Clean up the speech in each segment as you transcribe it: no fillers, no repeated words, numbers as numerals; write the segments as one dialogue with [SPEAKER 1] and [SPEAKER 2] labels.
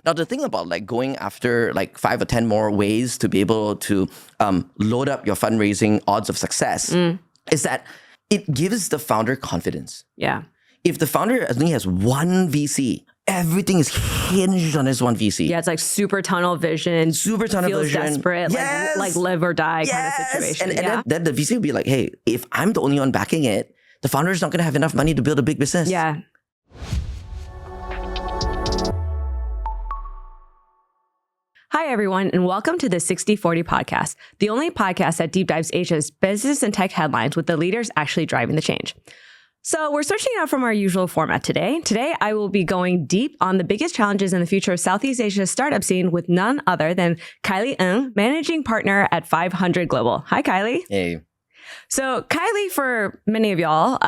[SPEAKER 1] Now, the thing about like going after like 5 or 10 more ways to be able to load up your fundraising odds of success is that it gives the founder confidence.
[SPEAKER 2] Yeah.
[SPEAKER 1] If the founder only has one VC, everything is hinged on this one VC.
[SPEAKER 2] Yeah, it's like super tunnel vision.
[SPEAKER 1] Super tunnel
[SPEAKER 2] feels
[SPEAKER 1] vision.
[SPEAKER 2] desperate,
[SPEAKER 1] Yes.
[SPEAKER 2] like live or die kind of situation.
[SPEAKER 1] And then the VC will be like, hey, if I'm the only one backing it, the founder is not going to have enough money to build a big business.
[SPEAKER 2] Yeah. Hi, everyone, and welcome to the 60/40 podcast, the only podcast that deep dives Asia's business and tech headlines with the leaders actually driving the change. So we're switching out from our usual format today. Today, I will be going deep on the biggest challenges in the future of Southeast Asia's startup scene with none other than Khailee, managing partner at 500 Global. Hi, Khailee.
[SPEAKER 1] Hey.
[SPEAKER 2] So Khailee, for many of y'all,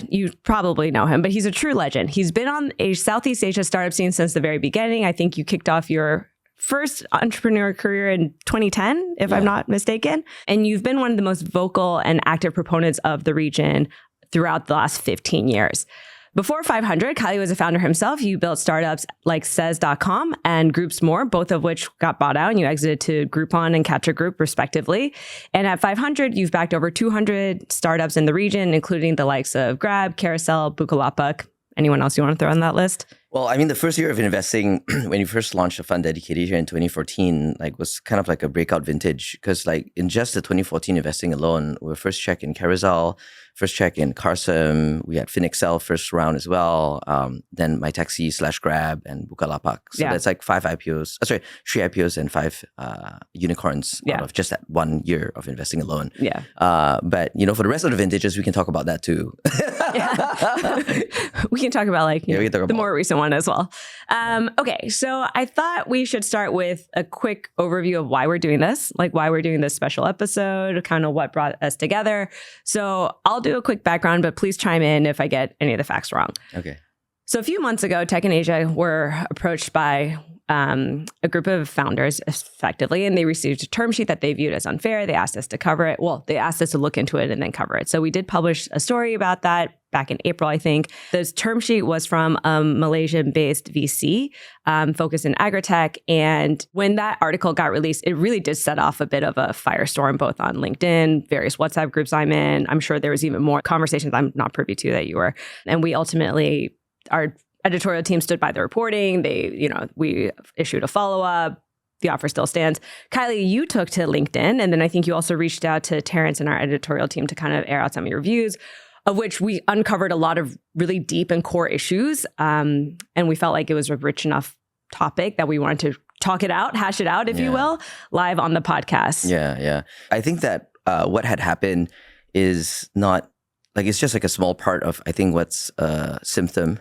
[SPEAKER 2] you probably know him, but he's a true legend. He's been on a Southeast Asia startup scene since the very beginning. I think you kicked off your first entrepreneur career in 2010, if I'm not mistaken. And you've been one of the most vocal and active proponents of the region throughout the last 15 years. Before 500, Khailee was a founder himself. You built startups like Says.com and Groups More, both of which got bought out, and you exited to Groupon and Capture Group, respectively. And at 500, you've backed over 200 startups in the region, including the likes of Grab, Carousel, Bukalapak. Anyone else you want to throw on that list?
[SPEAKER 1] Well, I mean, the first year of investing, when you first launched a fund dedicated here in 2014, like was kind of like a breakout vintage because like in just the 2014 investing alone, we were first check in Carousel, first check in Carsem, we had FinExcel first round as well, then MyTaxi/Grab and Bukalapak. So that's like 3 IPOs and 5 unicorns out of just that 1 year of investing alone.
[SPEAKER 2] Yeah.
[SPEAKER 1] But, you know, for the rest of the vintages, we can talk about that too.
[SPEAKER 2] We can talk about like
[SPEAKER 1] we can talk
[SPEAKER 2] the
[SPEAKER 1] about
[SPEAKER 2] more recent one as well. Okay, so I thought we should start with a quick overview of why we're doing this, like why we're doing this special episode, kind of what brought us together. So I'll do a quick background, but please chime in if I get any of the facts wrong.
[SPEAKER 1] Okay.
[SPEAKER 2] So a few months ago, Tech in Asia were approached by a group of founders, effectively, and they received a term sheet that they viewed as unfair. They asked us to cover it. Well, they asked us to look into it and then cover it. So we did publish a story about that back in April, I think. This term sheet was from a Malaysian-based VC focused in agritech. And when that article got released, it really did set off a bit of a firestorm, both on LinkedIn, various WhatsApp groups I'm in. I'm sure there was even more conversations I'm not privy to that you were. And we ultimately, our editorial team stood by the reporting. We issued a follow-up. The offer still stands. Khailee, you took to LinkedIn, and then I think you also reached out to Terrence and our editorial team to kind of air out some of your views, of which we uncovered a lot of really deep and core issues. And we felt like it was a rich enough topic that we wanted to talk it out, hash it out, if you will, live on the podcast.
[SPEAKER 1] Yeah. I think that what had happened is not like, it's just like a small part of, I think, what's a symptom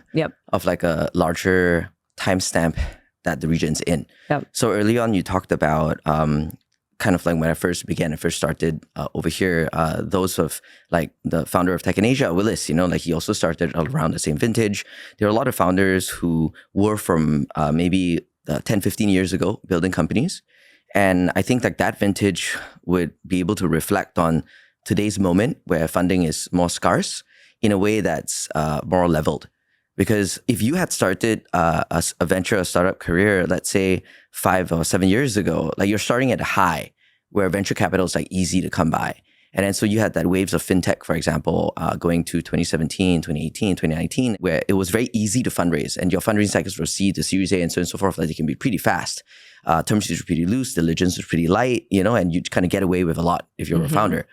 [SPEAKER 1] of like a larger timestamp that the region's in. Yep. So early on, you talked about kind of like when I first started over here, those of like the founder of Tech in Asia, Willis, like he also started around the same vintage. There are a lot of founders who were from maybe 10, 15 years ago building companies. And I think like that vintage would be able to reflect on today's moment where funding is more scarce in a way that's more leveled. Because if you had started a venture, a startup career, let's say 5 or 7 years ago, like you're starting at a high where venture capital is like easy to come by. And then so you had that waves of fintech, for example, going to 2017, 2018, 2019, where it was very easy to fundraise and your fundraising cycles from C to Series A and so on and so forth, like they can be pretty fast. Term sheets were pretty loose, diligence was pretty light, and you kind of get away with a lot if you're a founder.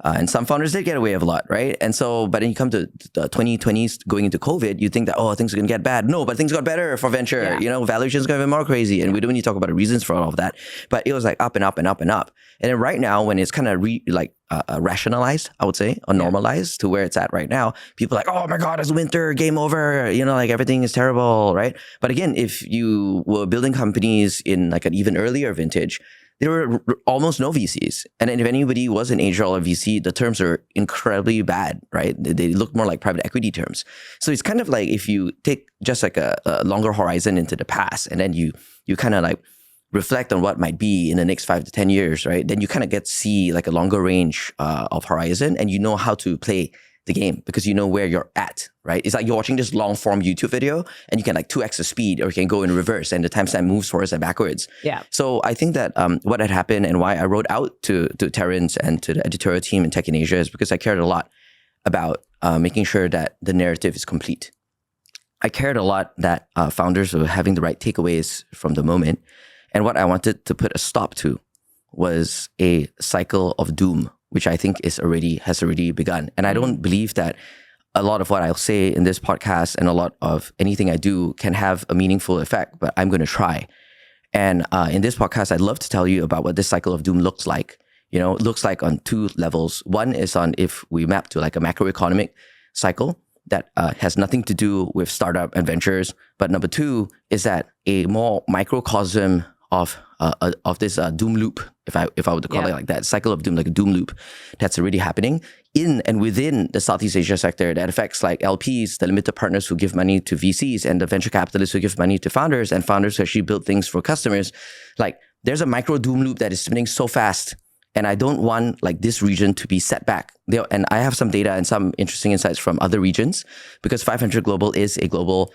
[SPEAKER 1] And some founders did get away with a lot, right? And so, but then you come to the 2020s going into COVID, you think that, things are going to get bad. No, but things got better for venture. Yeah. Valuations going to be more crazy. And we don't need to talk about the reasons for all of that. But it was like up and up and up and up. And then right now, when it's kind of rationalized, I would say, or normalized to where it's at right now, people are like, oh my God, it's winter, game over. Like everything is terrible, right? But again, if you were building companies in like an even earlier vintage, there were almost no VCs. And then if anybody was an angel or VC, the terms are incredibly bad, right? They look more like private equity terms. So it's kind of like if you take just like a longer horizon into the past and then you kind of like reflect on what might be in the next 5 to 10 years, right? Then you kind of get to see like a longer range of horizon and you know how to play the game because you know where you're at, right? It's like you're watching this long form YouTube video and you can like 2x the speed or you can go in reverse and the timestamp moves forwards and backwards.
[SPEAKER 2] Yeah.
[SPEAKER 1] So I think that what had happened and why I wrote out to Terrence and to the editorial team in Tech in Asia is because I cared a lot about making sure that the narrative is complete. I cared a lot that founders were having the right takeaways from the moment. And what I wanted to put a stop to was a cycle of doom, which I think has already begun. And I don't believe that a lot of what I'll say in this podcast and a lot of anything I do can have a meaningful effect, but I'm going to try. And in this podcast, I'd love to tell you about what this cycle of doom looks like. You know, it looks like on two levels. One is on if we map to like a macroeconomic cycle that has nothing to do with startup and ventures. But number two is that a more microcosm of this doom loop, if I were to call it like that, cycle of doom, like a doom loop that's already happening in and within the Southeast Asia sector that affects like LPs, the limited partners who give money to VCs and the venture capitalists who give money to founders and founders who actually build things for customers. Like there's a micro doom loop that is spinning so fast. And I don't want like this region to be set back. And I have some data and some interesting insights from other regions because 500 Global is a global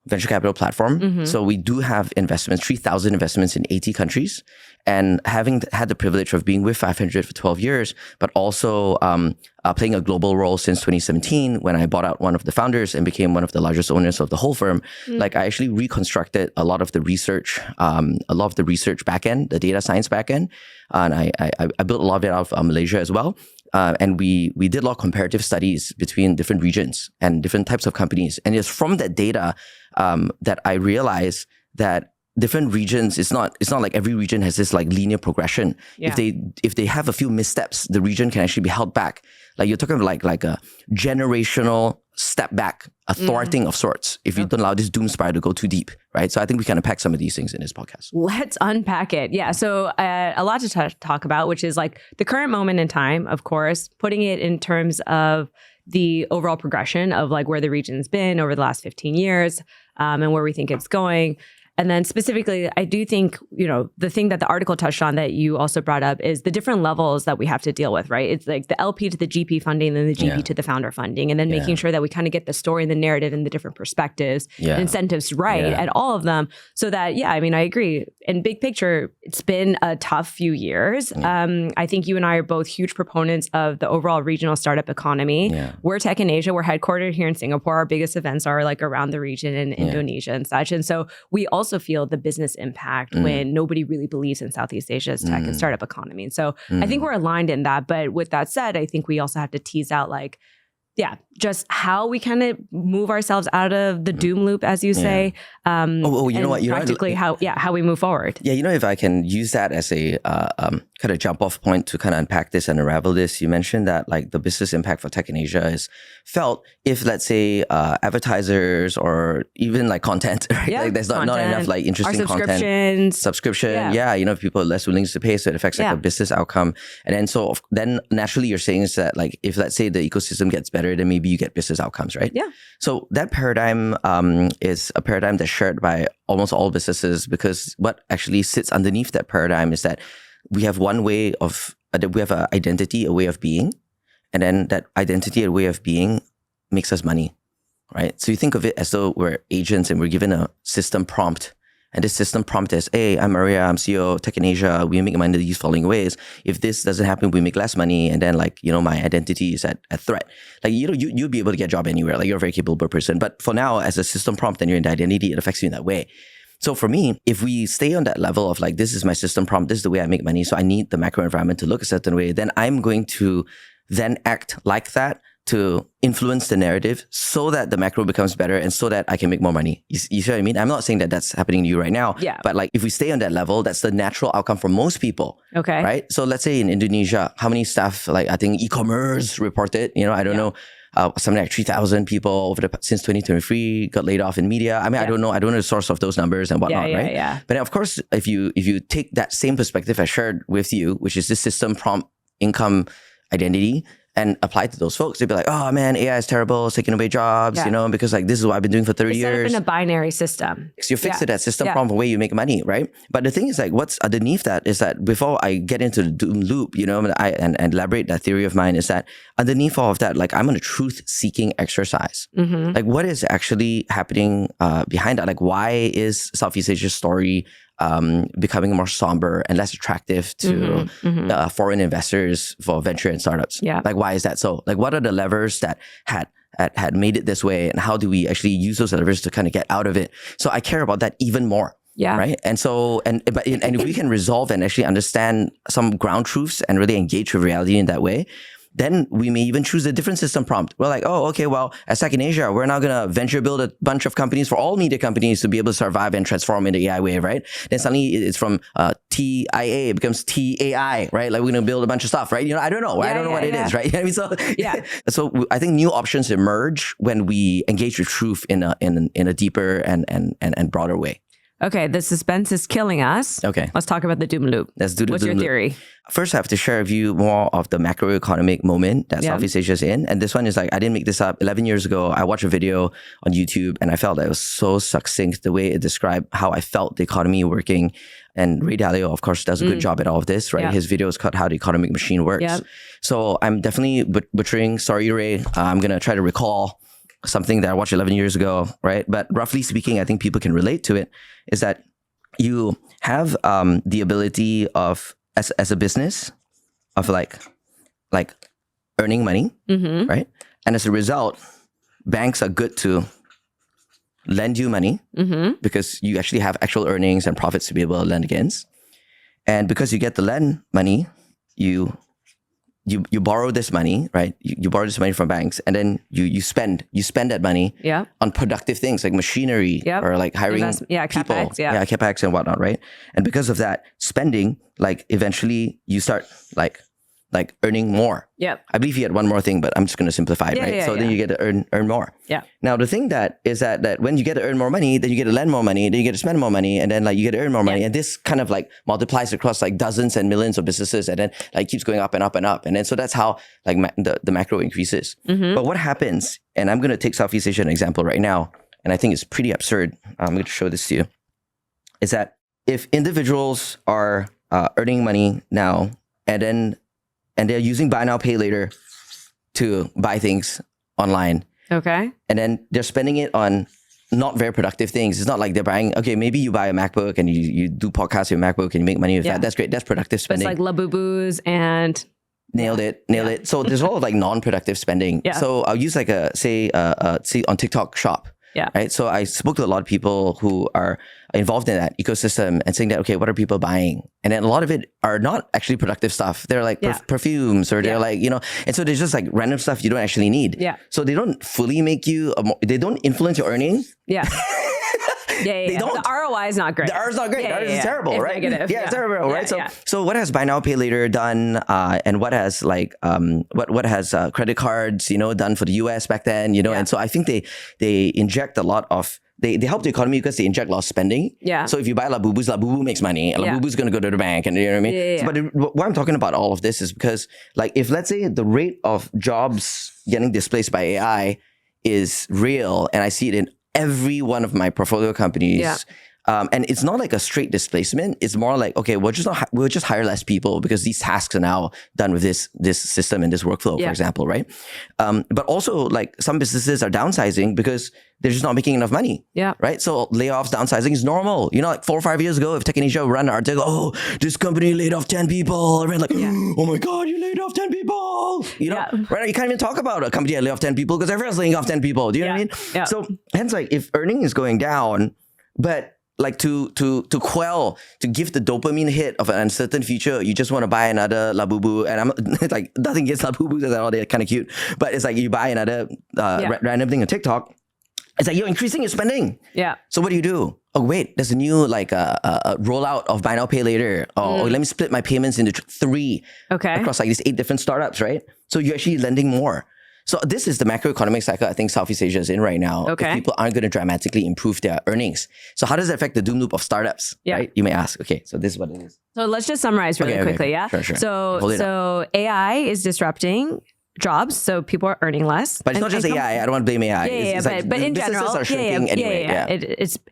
[SPEAKER 1] venture capital platform. So we do have investments, 3,000 investments in 80 countries. And having had the privilege of being with 500 for 12 years, but also playing a global role since 2017 when I bought out one of the founders and became one of the largest owners of the whole firm, like I actually reconstructed a lot of the research backend, the data science backend. And I built a lot of it out of Malaysia as well. And we did a lot of comparative studies between different regions and different types of companies. And it's from that data that I realized that different regions, it's not like every region has this like linear progression. Yeah. If they have a few missteps, the region can actually be held back. Like you're talking like a generational step back, a thwarting of sorts, if you don't allow this doom spiral to go too deep, right? So I think we can unpack some of these things in this podcast.
[SPEAKER 2] Let's unpack it. Yeah. So a lot to talk about, which is like the current moment in time, of course, putting it in terms of the overall progression of like where the region's been over the last 15 years and where we think it's going. And then specifically, I do think, you know, the thing that the article touched on that you also brought up is the different levels that we have to deal with, right? It's like the LP to the GP funding, then the GP to the founder funding, and then making sure that we kind of get the story and the narrative and the different perspectives and incentives right at all of them so that, I mean, I agree. In big picture, it's been a tough few years. I think you and I are both huge proponents of the overall regional startup economy. We're Tech in Asia. We're headquartered here in Singapore. Our biggest events are like around the region in Indonesia and such. And so we also feel the business impact when nobody really believes in Southeast Asia's tech and startup economy. And so I think we're aligned in that. But with that said, I think we also have to tease out like, just how we kind of move ourselves out of the doom loop, as you say.
[SPEAKER 1] You know what?
[SPEAKER 2] Practically how we move forward.
[SPEAKER 1] Yeah, you know, if I can use that as a kind of jump off point to kind of unpack this and unravel this, you mentioned that like the business impact for Tech in Asia is felt if, let's say, advertisers or even like content, right? Like there's not enough like interesting content. Subscription. You know, people are less willing to pay, so it affects like a business outcome. And then then naturally you're saying is that like if let's say the ecosystem gets better, then maybe you get business outcomes, right? Yeah. So that paradigm is a paradigm that's shared by almost all businesses because what actually sits underneath that paradigm is that we have one way of, we have an identity, a way of being, and then that identity, a way of being makes us money, right? So you think of it as though we're agents and we're given a system prompt. And this system prompt is, hey, I'm Maria, I'm CEO of Tech in Asia. We make money in these following ways. If this doesn't happen, we make less money. And then like, you know, my identity is at threat. Like, you know, you'll be able to get a job anywhere. Like you're a very capable person. But for now, as a system prompt and you're in the identity, it affects you in that way. So for me, if we stay on that level of like, this is my system prompt, this is the way I make money, so I need the macro environment to look a certain way, then I'm going to then act like that to influence the narrative so that the macro becomes better and so that I can make more money. You see what I mean? I'm not saying that that's happening to you right now, but like if we stay on that level, that's the natural outcome for most people. Okay. Right? So let's say in Indonesia, how many staff, like I think e-commerce reported, you know, I don't know, something like 3,000 people since 2023 got laid off in media. I mean, I don't know the source of those numbers and whatnot, right? Yeah. But of course, if you take that same perspective I shared with you, which is this system prompt income identity, and apply to those folks, they'd be like, oh man, AI is terrible, it's taking away jobs, you know, because like this is what I've been doing for 30 years.
[SPEAKER 2] Set up in a binary system.
[SPEAKER 1] So you're fixed to that system from the way you make money, right? But the thing is like what's underneath that is that before I get into the doom loop, you know, and elaborate that theory of mine is that underneath all of that, like I'm on a truth-seeking exercise. Like what is actually happening behind that? Like why is Southeast Asia's story becoming more somber and less attractive to foreign investors for venture and startups? Like why is that so? Like what are the levers that had made it this way, and how do we actually use those levers to kind of get out of it? So I care about that even more. Right. And so, and if we can resolve and actually understand some ground truths and really engage with reality in that way, then we may even choose a different system prompt. We're like, oh, okay, well, at Second Asia, we're now going to venture build a bunch of companies for all media companies to be able to survive and transform in the AI way, right? Then suddenly it's from TIA, it becomes TAI, right? Like we're going to build a bunch of stuff, right? You know, I don't know. I don't know what it is, right? I mean, so so I think new options emerge when we engage with truth in a deeper and broader way.
[SPEAKER 2] Okay, the suspense is killing us.
[SPEAKER 1] Okay.
[SPEAKER 2] Let's talk about the doom loop.
[SPEAKER 1] Let's do the
[SPEAKER 2] What's
[SPEAKER 1] doom
[SPEAKER 2] your
[SPEAKER 1] loop.
[SPEAKER 2] theory?
[SPEAKER 1] First, I have to share with you more of the macroeconomic moment that Southeast Asia is in. And this one is like, I didn't make this up. 11 years ago, I watched a video on YouTube and I felt that it was so succinct the way it described how I felt the economy working. And Ray Dalio, of course, does a good job at all of this, right? His video is called How the Economic Machine Works. So I'm definitely butchering. Sorry, Ray. I'm going to try to recall something that I watched 11 years ago, right? But roughly speaking, I think people can relate to it, is that you have the ability of, as a business, of like earning money, right? And as a result, banks are good to lend you money because you actually have actual earnings and profits to be able to lend against. And because you get to lend money, you borrow this money, right? You borrow this money from banks, and then you spend that money on productive things like machinery or like hiring people, capex and whatnot, right? And because of that spending, like eventually you start like earning more. I believe he had one more thing, but I'm just going to simplify it, right? So then you get to earn more. Now the thing that is that when you get to earn more money, then you get to lend more money, then you get to spend more money, and then like you get to earn more money, and this kind of like multiplies across like dozens and millions of businesses, and then like keeps going up and up and up, and then so that's how like the macro increases. But what happens? And I'm going to take Southeast Asia an example right now, and I think it's pretty absurd. I'm going to show this to you. Is that if individuals are earning money now, and they're using buy now, pay later to buy things online. Okay. And then they're spending it on not very productive things. It's not like they're buying, okay, maybe you buy a MacBook and you do podcasts with your MacBook and you make money with that. That's great. That's productive spending.
[SPEAKER 2] But it's like Labubus and...
[SPEAKER 1] Nailed it. So there's a lot of like non-productive spending. So I'll use like say on TikTok Shop. Right. So I spoke to a lot of people who are involved in that ecosystem and saying that, okay, what are people buying? And then a lot of it are not actually productive stuff. They're like perfumes, or they're like, you know, and so there's just like random stuff you don't actually need. So they don't fully make you, they don't influence your earnings. They don't.
[SPEAKER 2] The ROI is not great.
[SPEAKER 1] The ROI is not great. The ROI is terrible,
[SPEAKER 2] it's
[SPEAKER 1] right?
[SPEAKER 2] Negative.
[SPEAKER 1] It's terrible, right? So what has buy now, pay later done, and what has like what has credit cards, you know, done for the US back then, you know? And so I think they inject a lot of. They help the economy because they inject a lot of spending. So if you buy Labubu makes money, and Labubu's going to go to the bank, and you know what I mean? But why I'm talking about all of this is because, like, if let's say the rate of jobs getting displaced by AI is real, and I see it in every one of my portfolio companies, and it's not like a straight displacement. It's more like, okay, we'll just hire less people because these tasks are now done with this system and this workflow, for example, right? But also, like, some businesses are downsizing because they're just not making enough money, right? So layoffs, downsizing is normal. You know, like 4 or 5 years ago, if Tech in Asia ran an article, oh, this company laid off 10 people, right? Like, oh my God, you laid off 10 people. You know, right now you can't even talk about a company that laid off 10 people because everyone's laying off 10 people. Do you know what I mean? So hence, like, if earning is going down, but like to give the dopamine hit of an uncertain future, you just want to buy another Labubu, and I'm like, nothing against Labubus at all, they're kind of cute, but it's like you buy another random thing on TikTok. It's like you're increasing your spending. So what do? Oh wait, there's a new like a rollout of buy now, pay later. Oh, let me split my payments into 3 across like these 8 different startups, right? So you're actually lending more. So this is the macroeconomic cycle I think Southeast Asia is in right now. If people aren't going to dramatically improve their earnings. So how does it affect the doom loop of startups? Right? You may ask. Okay, so this is what it is.
[SPEAKER 2] So let's just summarize really quickly. Sure.
[SPEAKER 1] So
[SPEAKER 2] AI is disrupting jobs, so people are earning less.
[SPEAKER 1] But it's not just AI. I don't want to blame AI.
[SPEAKER 2] But in general,
[SPEAKER 1] are shrinking anyway.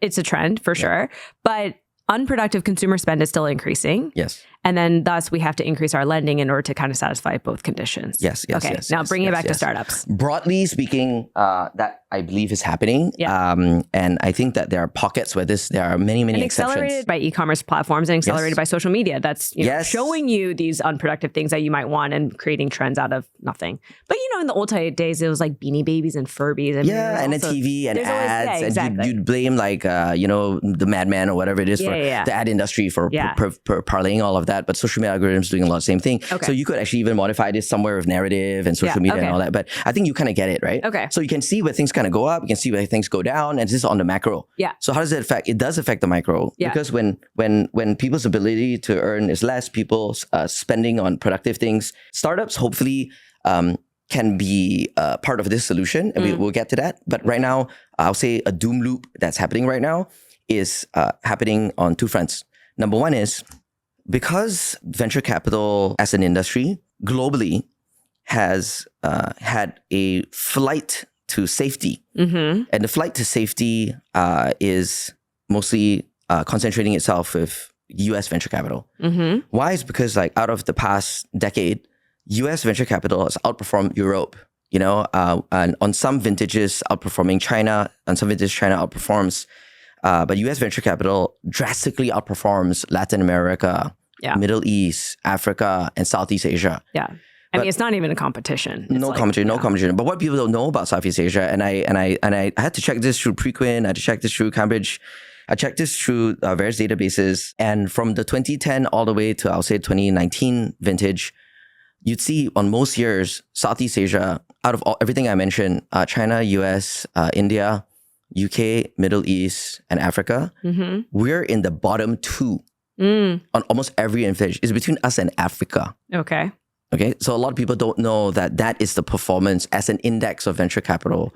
[SPEAKER 2] It's a trend for sure. But unproductive consumer spend is still increasing.
[SPEAKER 1] Yes.
[SPEAKER 2] And then thus we have to increase our lending in order to kind of satisfy both conditions.
[SPEAKER 1] Yes.
[SPEAKER 2] Now bringing it back to startups.
[SPEAKER 1] Broadly speaking, that I believe is happening. Yeah. And I think that there are pockets where there are many exceptions.
[SPEAKER 2] Accelerated by e-commerce platforms and accelerated by social media. That's showing you these unproductive things that you might want and creating trends out of nothing. But in the old days, it was like Beanie Babies and Furbies. And
[SPEAKER 1] and then TV and ads. And you'd blame the madman or whatever it is for the ad industry for parlaying all of that. But social media algorithms doing a lot of the same thing. Okay. So you could actually even modify this somewhere with narrative and social media and all that. But I think you kind of get it, right?
[SPEAKER 2] Okay.
[SPEAKER 1] So you can see where things kind of go up. You can see where things go down. And this is on the macro.
[SPEAKER 2] Yeah.
[SPEAKER 1] So how does it affect? It does affect the micro. Yeah. Because when people's ability to earn is less, people's spending on productive things, startups hopefully can be part of this solution. And we'll get to that. But right now, I'll say a doom loop that's happening right now is happening on two fronts. Number one is because venture capital as an industry globally has had a flight to safety. And the flight to safety is mostly concentrating itself with US venture capital. Why? Is because out of the past decade, US venture capital has outperformed Europe, and on some vintages outperforming China, on some vintages China outperforms. But US venture capital drastically outperforms Latin America, Middle East, Africa, and Southeast Asia.
[SPEAKER 2] Yeah. I mean, it's not even a competition. It's
[SPEAKER 1] no competition. But what people don't know about Southeast Asia, and I had to check this through Preqin, I had to check this through Cambridge, I checked this through various databases, and from the 2010 all the way to, I'll say, 2019 vintage, you'd see on most years, Southeast Asia, out of everything I mentioned, China, US, India, UK, Middle East, and Africa, we're in the bottom two on almost every vintage. It's between us and Africa.
[SPEAKER 2] Okay.
[SPEAKER 1] So a lot of people don't know that is the performance as an index of venture capital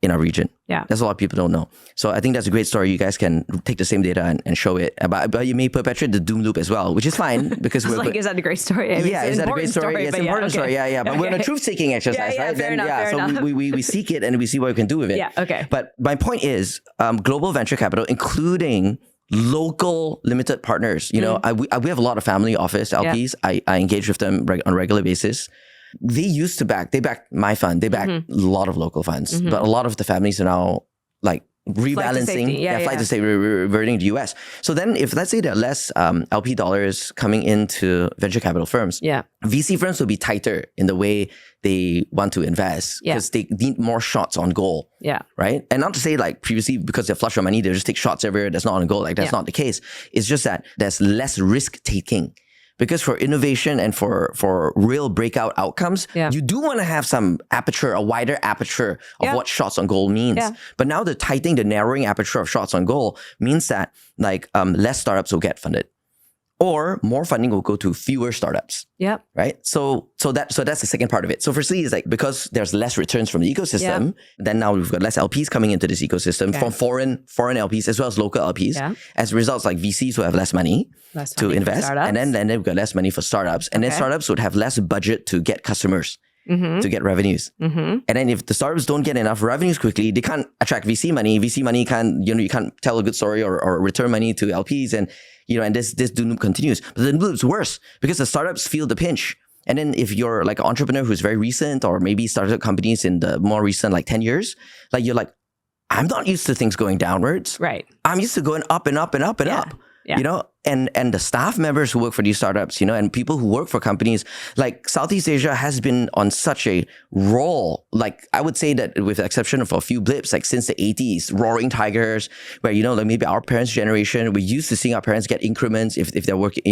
[SPEAKER 1] in our region. Yeah. That's a lot of people don't know. So I think that's a great story. You guys can take the same data and show it. But you may perpetuate the doom loop as well, which is fine because we're
[SPEAKER 2] is that a great story? I mean,
[SPEAKER 1] is that a great story? It's an important story. Yeah. But we're in a truth-seeking exercise, right?
[SPEAKER 2] Fair enough.
[SPEAKER 1] So we seek it and we see what we can do with it.
[SPEAKER 2] Yeah. Okay.
[SPEAKER 1] But my point is, global venture capital, including local limited partners, we have a lot of family office LPs. I engage with them on a regular basis. They used to back my fund. They back a lot of local funds, but a lot of the families are now rebalancing, flight to safety, reverting to the US. So then if let's say there are less LP dollars coming into venture capital firms, VC firms will be tighter in the way they want to invest because they need more shots on goal. Yeah. Right. And not to say previously because they're flush with money, they just take shots everywhere that's not on goal. That's not the case. It's just that there's less risk taking. Because for innovation and for real breakout outcomes, you do want to have some aperture, a wider aperture of what shots on goal means. Yeah. But now the narrowing aperture of shots on goal means that less startups will get funded. Or more funding will go to fewer startups. Yep. Right? So that's the second part of it. So firstly is because there's less returns from the ecosystem, then now we've got less LPs coming into this ecosystem from foreign LPs as well as local LPs. Yeah. As a result, VCs will have less money to invest. And then we've got less money for startups. And then startups would have less budget to get customers. To get revenues. And then if the startups don't get enough revenues quickly, they can't attract VC money. VC money can't, you can't tell a good story or return money to LPs. And and this doom loop continues. But the doom loop's worse because the startups feel the pinch. And then if you're an entrepreneur who's very recent or maybe started companies in the more recent 10 years, you're I'm not used to things going downwards. Right. I'm used to going up and up and up and up. Yeah. And the staff members who work for these startups, and people who work for companies, Southeast Asia has been on such a roll. I would say that with the exception of a few blips, since the 80s, roaring tigers, where, maybe our parents' generation, we're used to seeing our parents get increments if they're working,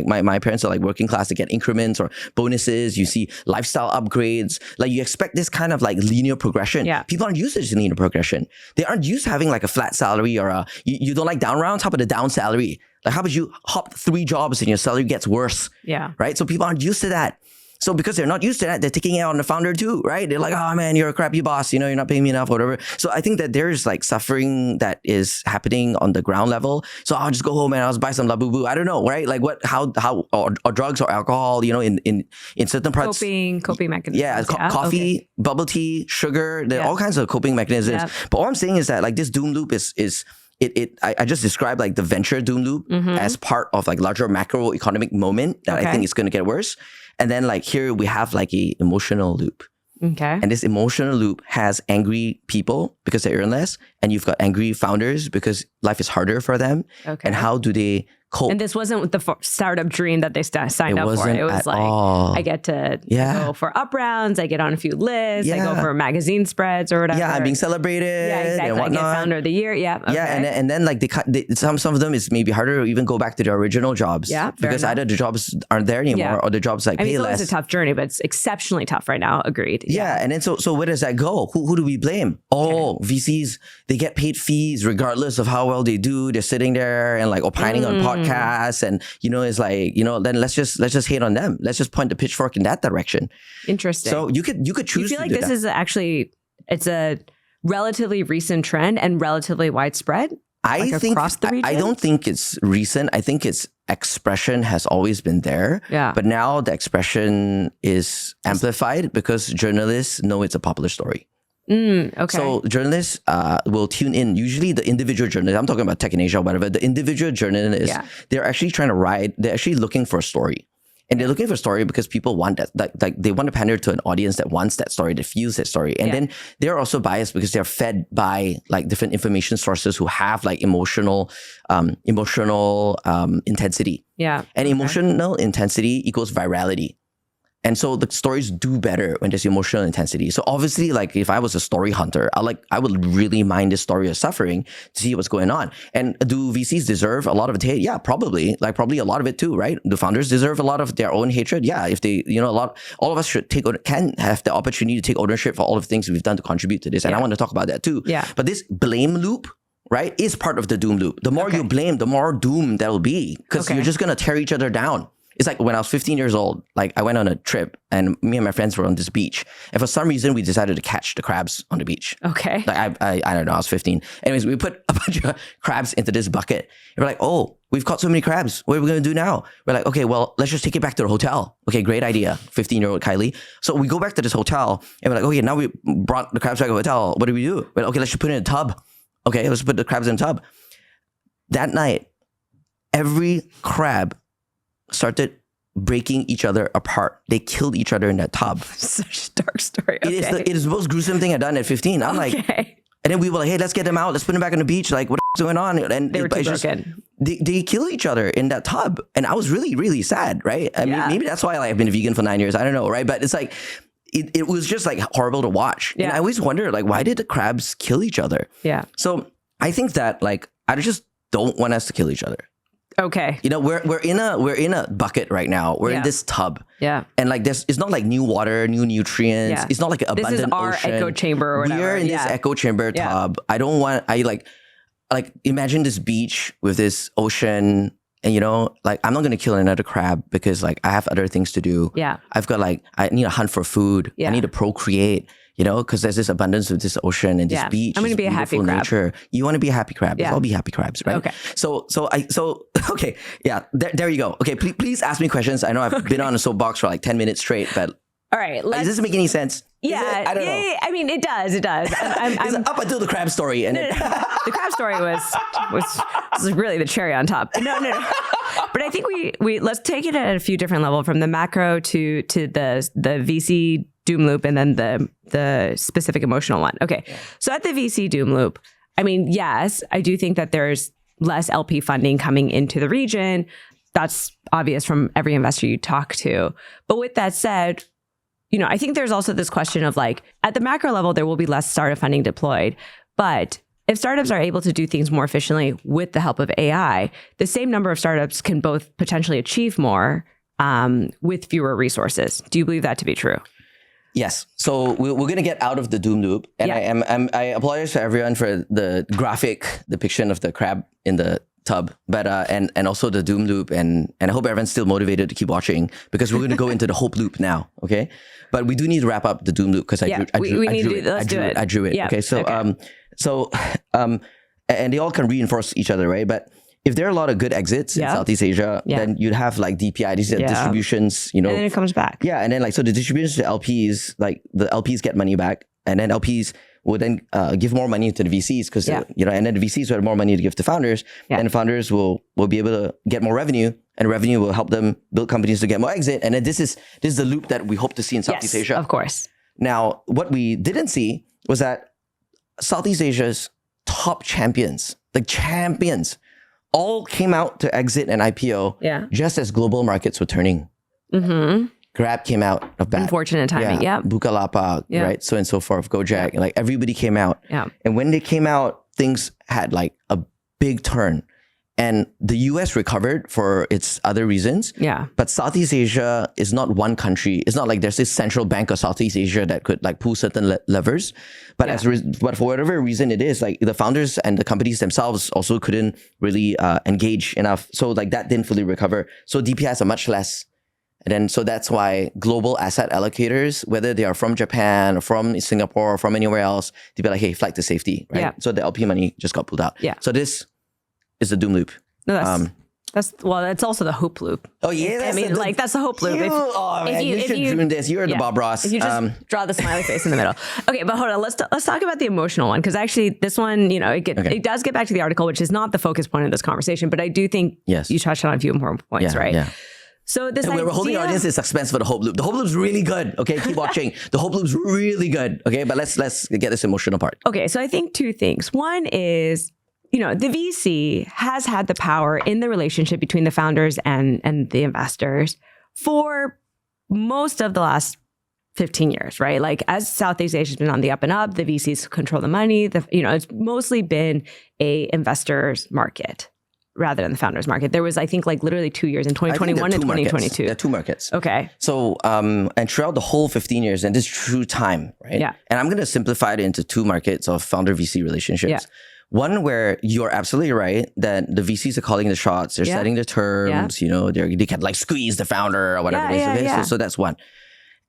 [SPEAKER 1] my parents are working class to get increments or bonuses. You see lifestyle upgrades. You expect this kind of linear progression. Yeah. People aren't used to this linear progression. They aren't used to having a flat salary or you don't like down rounds. How about a down salary? How about you hop 3 jobs and your salary gets worse? Yeah. Right? So people aren't used to that. So because they're not used to that, they're taking it on the founder too, right? They're like, oh man, you're a crappy boss. You know, you're not paying me enough, whatever. So I think that there's like suffering that is happening on the ground level. So I'll just go home and I'll just buy some Labubu. I don't know, right? Like how or drugs or alcohol, you know, in certain parts.
[SPEAKER 2] Coping mechanisms.
[SPEAKER 1] Yeah, coffee, bubble tea, sugar, there are all kinds of coping mechanisms. Yeah. But all I'm saying is that like this doom loop is I just described like the venture doom loop as part of like larger macroeconomic moment that I think is going to get worse. And then like here we have like a emotional loop.
[SPEAKER 2] Okay.
[SPEAKER 1] And this emotional loop has angry people because they earn less, and you've got angry founders because life is harder for them. Okay. And how do they cope?
[SPEAKER 2] And this wasn't the startup dream that they signed up for. It was like, I get to go for up rounds, I get on a few lists, I go for magazine spreads or whatever.
[SPEAKER 1] Yeah, I'm being celebrated. Yeah,
[SPEAKER 2] exactly.
[SPEAKER 1] And whatnot.
[SPEAKER 2] I get founder of the year. Yeah. Okay.
[SPEAKER 1] Yeah, and then like some of them is maybe harder to even go back to their original jobs. Yeah, because either the jobs aren't there anymore or the jobs like pay less.
[SPEAKER 2] It's a tough journey, but it's exceptionally tough right now. Agreed.
[SPEAKER 1] Yeah, and then so where does that go? Who do we blame? VCs, they get paid fees regardless of how well they do. They're sitting there and like opining on podcasts, and you know, it's like, you know, then let's just hate on them. Let's just point the pitchfork in that direction.
[SPEAKER 2] Interesting.
[SPEAKER 1] So you could choose.
[SPEAKER 2] You feel like this is actually, it's a relatively recent trend and relatively widespread?
[SPEAKER 1] I think across the region? I don't think it's recent. I think its expression has always been there. Yeah. But now the expression is amplified because journalists know it's a popular story. Okay. So journalists will tune in. Usually the individual journalists, I'm talking about Tech in Asia or whatever, the individual journalists, they're actually trying to they're actually looking for a story. And they're looking for a story because people want that, like they want to pander to an audience that wants that story, that feels that story. And then they're also biased because they're fed by like different information sources who have like emotional intensity. Yeah. And emotional intensity equals virality. And so the stories do better when there's emotional intensity. So obviously, like if I was a story hunter, I would really mind this story of suffering to see what's going on. And do VCs deserve a lot of hate? Yeah, probably. Like probably a lot of it too, right? Do founders deserve a lot of their own hatred? Yeah, if they, you know, all of us can have the opportunity to take ownership for all of the things we've done to contribute to this. And I want to talk about that too. Yeah. But this blame loop, right, is part of the doom loop. The more you blame, the more doom that'll be, because you're just going to tear each other down. It's like when I was 15 years old, like I went on a trip and me and my friends were on this beach. And for some reason, we decided to catch the crabs on the beach. Okay. Like I don't know, I was 15. Anyways, we put a bunch of crabs into this bucket. And we're like, oh, we've caught so many crabs. What are we going to do now? We're like, okay, well, let's just take it back to the hotel. Okay, great idea. 15-year-old Khailee. So we go back to this hotel and we're like, okay, now we brought the crabs back to the hotel. What do we do? We're like, okay, let's just put it in a tub. Okay, let's put the crabs in a tub. That night, every crab started breaking each other apart. They killed each other in that tub.
[SPEAKER 2] Such a dark story. Okay.
[SPEAKER 1] It is the most gruesome thing I've done at 15. I'm like, and then we were like, hey, let's get them out. Let's put them back on the beach. Like, what's going on? And
[SPEAKER 2] they were too broken.
[SPEAKER 1] They kill each other in that tub. And I was really, really sad, right? I mean, maybe that's why I've been vegan for 9 years. I don't know, right? But it's like, it was just like horrible to watch. Yeah. And I always wonder, like, why did the crabs kill each other? Yeah. So I think that, like, I just don't want us to kill each other. Okay. You know, we're in a bucket right now. We're in this tub. Yeah. And like it's not like new water, new nutrients. Yeah. It's not like an abundant ocean. This is our
[SPEAKER 2] echo chamber or whatever.
[SPEAKER 1] We're in this echo chamber tub. I don't want, like imagine this beach with this ocean and, you know, like I'm not going to kill another crab because like I have other things to do. Yeah. I've got like, I need to hunt for food. Yeah. I need to procreate. You know, because there's this abundance of this ocean and this beach.
[SPEAKER 2] I'm going to be a happy crab.
[SPEAKER 1] Nature. You want to be a happy crab. Let's all be happy crabs, right? Okay. So okay. Yeah, there you go. Okay, please ask me questions. I know I've been on a soapbox for like 10 minwas straight, but all right. Does this make any sense?
[SPEAKER 2] Yeah. I don't know. Yeah, I mean, it does. It does.
[SPEAKER 1] I'm up until the crab story. And
[SPEAKER 2] the crab story was really the cherry on top. No. But I think we let's take it at a few different levels, from the macro to the VC doom loop, and then the specific emotional one. Okay. So at the VC doom loop, I mean, yes, I do think that there's less LP funding coming into the region. That's obvious from every investor you talk to. But with that said, you know, I think there's also this question of like, at the macro level, there will be less startup funding deployed. But if startups are able to do things more efficiently with the help of AI, the same number of startups can both potentially achieve more with fewer resources. Do you believe that to be true?
[SPEAKER 1] Yes. So we're going to get out of the doom loop. And I apologize to everyone for the graphic depiction of the crab in the tub, but and also the doom loop, and I hope everyone's still motivated to keep watching because we're going to go into the hope loop now. Okay, but we do need to wrap up the doom loop because I drew it.
[SPEAKER 2] Yeah.
[SPEAKER 1] Okay, so and they all can reinforce each other, right? But if there are a lot of good exits in Southeast Asia, then you'd have like DPI, these are distributions, you know.
[SPEAKER 2] And then it comes back.
[SPEAKER 1] Yeah, and then like, so the distributions to LPs, like the LPs get money back, and then LPs will then give more money to the VCs because, you know, and then the VCs will have more money to give to founders, and founders will be able to get more revenue, and revenue will help them build companies to get more exit. And then this is the loop that we hope to see in Southeast Asia.
[SPEAKER 2] Of course.
[SPEAKER 1] Now, what we didn't see was that Southeast Asia's top champions, all came out to exit and IPO just as global markets were turning. Grab came out of that.
[SPEAKER 2] Unfortunate timing,
[SPEAKER 1] Bukalapak, right? So and so forth, Gojek, and like everybody came out. And when they came out, things had like a big turn. And the US recovered for its other reasons. But Southeast Asia is not one country. It's not like there's this central bank of Southeast Asia that could like pull certain levers. But but for whatever reason it is, like the founders and the companies themselves also couldn't really engage enough. So like that didn't fully recover. So DPIs are much less. And then, so that's why global asset allocators, whether they are from Japan or from Singapore or from anywhere else, they'd be like, hey, flight to safety, right? So the LP money just got pulled out. So this is the doom loop.
[SPEAKER 2] No, that's also the hope loop.
[SPEAKER 1] Oh yeah,
[SPEAKER 2] that's the hope loop.
[SPEAKER 1] You should dream this. You're the Bob Ross.
[SPEAKER 2] If you just draw the smiley face in the middle. Okay, but hold on. Let's talk about the emotional one, because actually this one, you know, it does get back to the article, which is not the focus point of this conversation, but I do think you touched on a few important points, right?
[SPEAKER 1] Yeah.
[SPEAKER 2] So this
[SPEAKER 1] we're holding our audience in suspense for the hope loop. The hope loop's really good. Okay, keep watching. The hope loop's really good. Okay, but let's get this emotional part.
[SPEAKER 2] Okay, so I think two things. One is, you know, the VC has had the power in the relationship between the founders and the investors for most of the last 15 years, right? Like as Southeast Asia has been on the up and up, the VCs control the money. It's mostly been a investor's market rather than the founders market. There was, I think, like literally 2 years in 2021 and 2022.
[SPEAKER 1] There are two markets.
[SPEAKER 2] Okay.
[SPEAKER 1] So, and throughout the whole 15 years, and this is true time, right?
[SPEAKER 2] Yeah.
[SPEAKER 1] And I'm going to simplify it into two markets of founder-VC relationships. Yeah. One where you're absolutely right that the VCs are calling the shots, they're setting the terms, you know, they can like squeeze the founder or whatever it is. Okay? So that's one.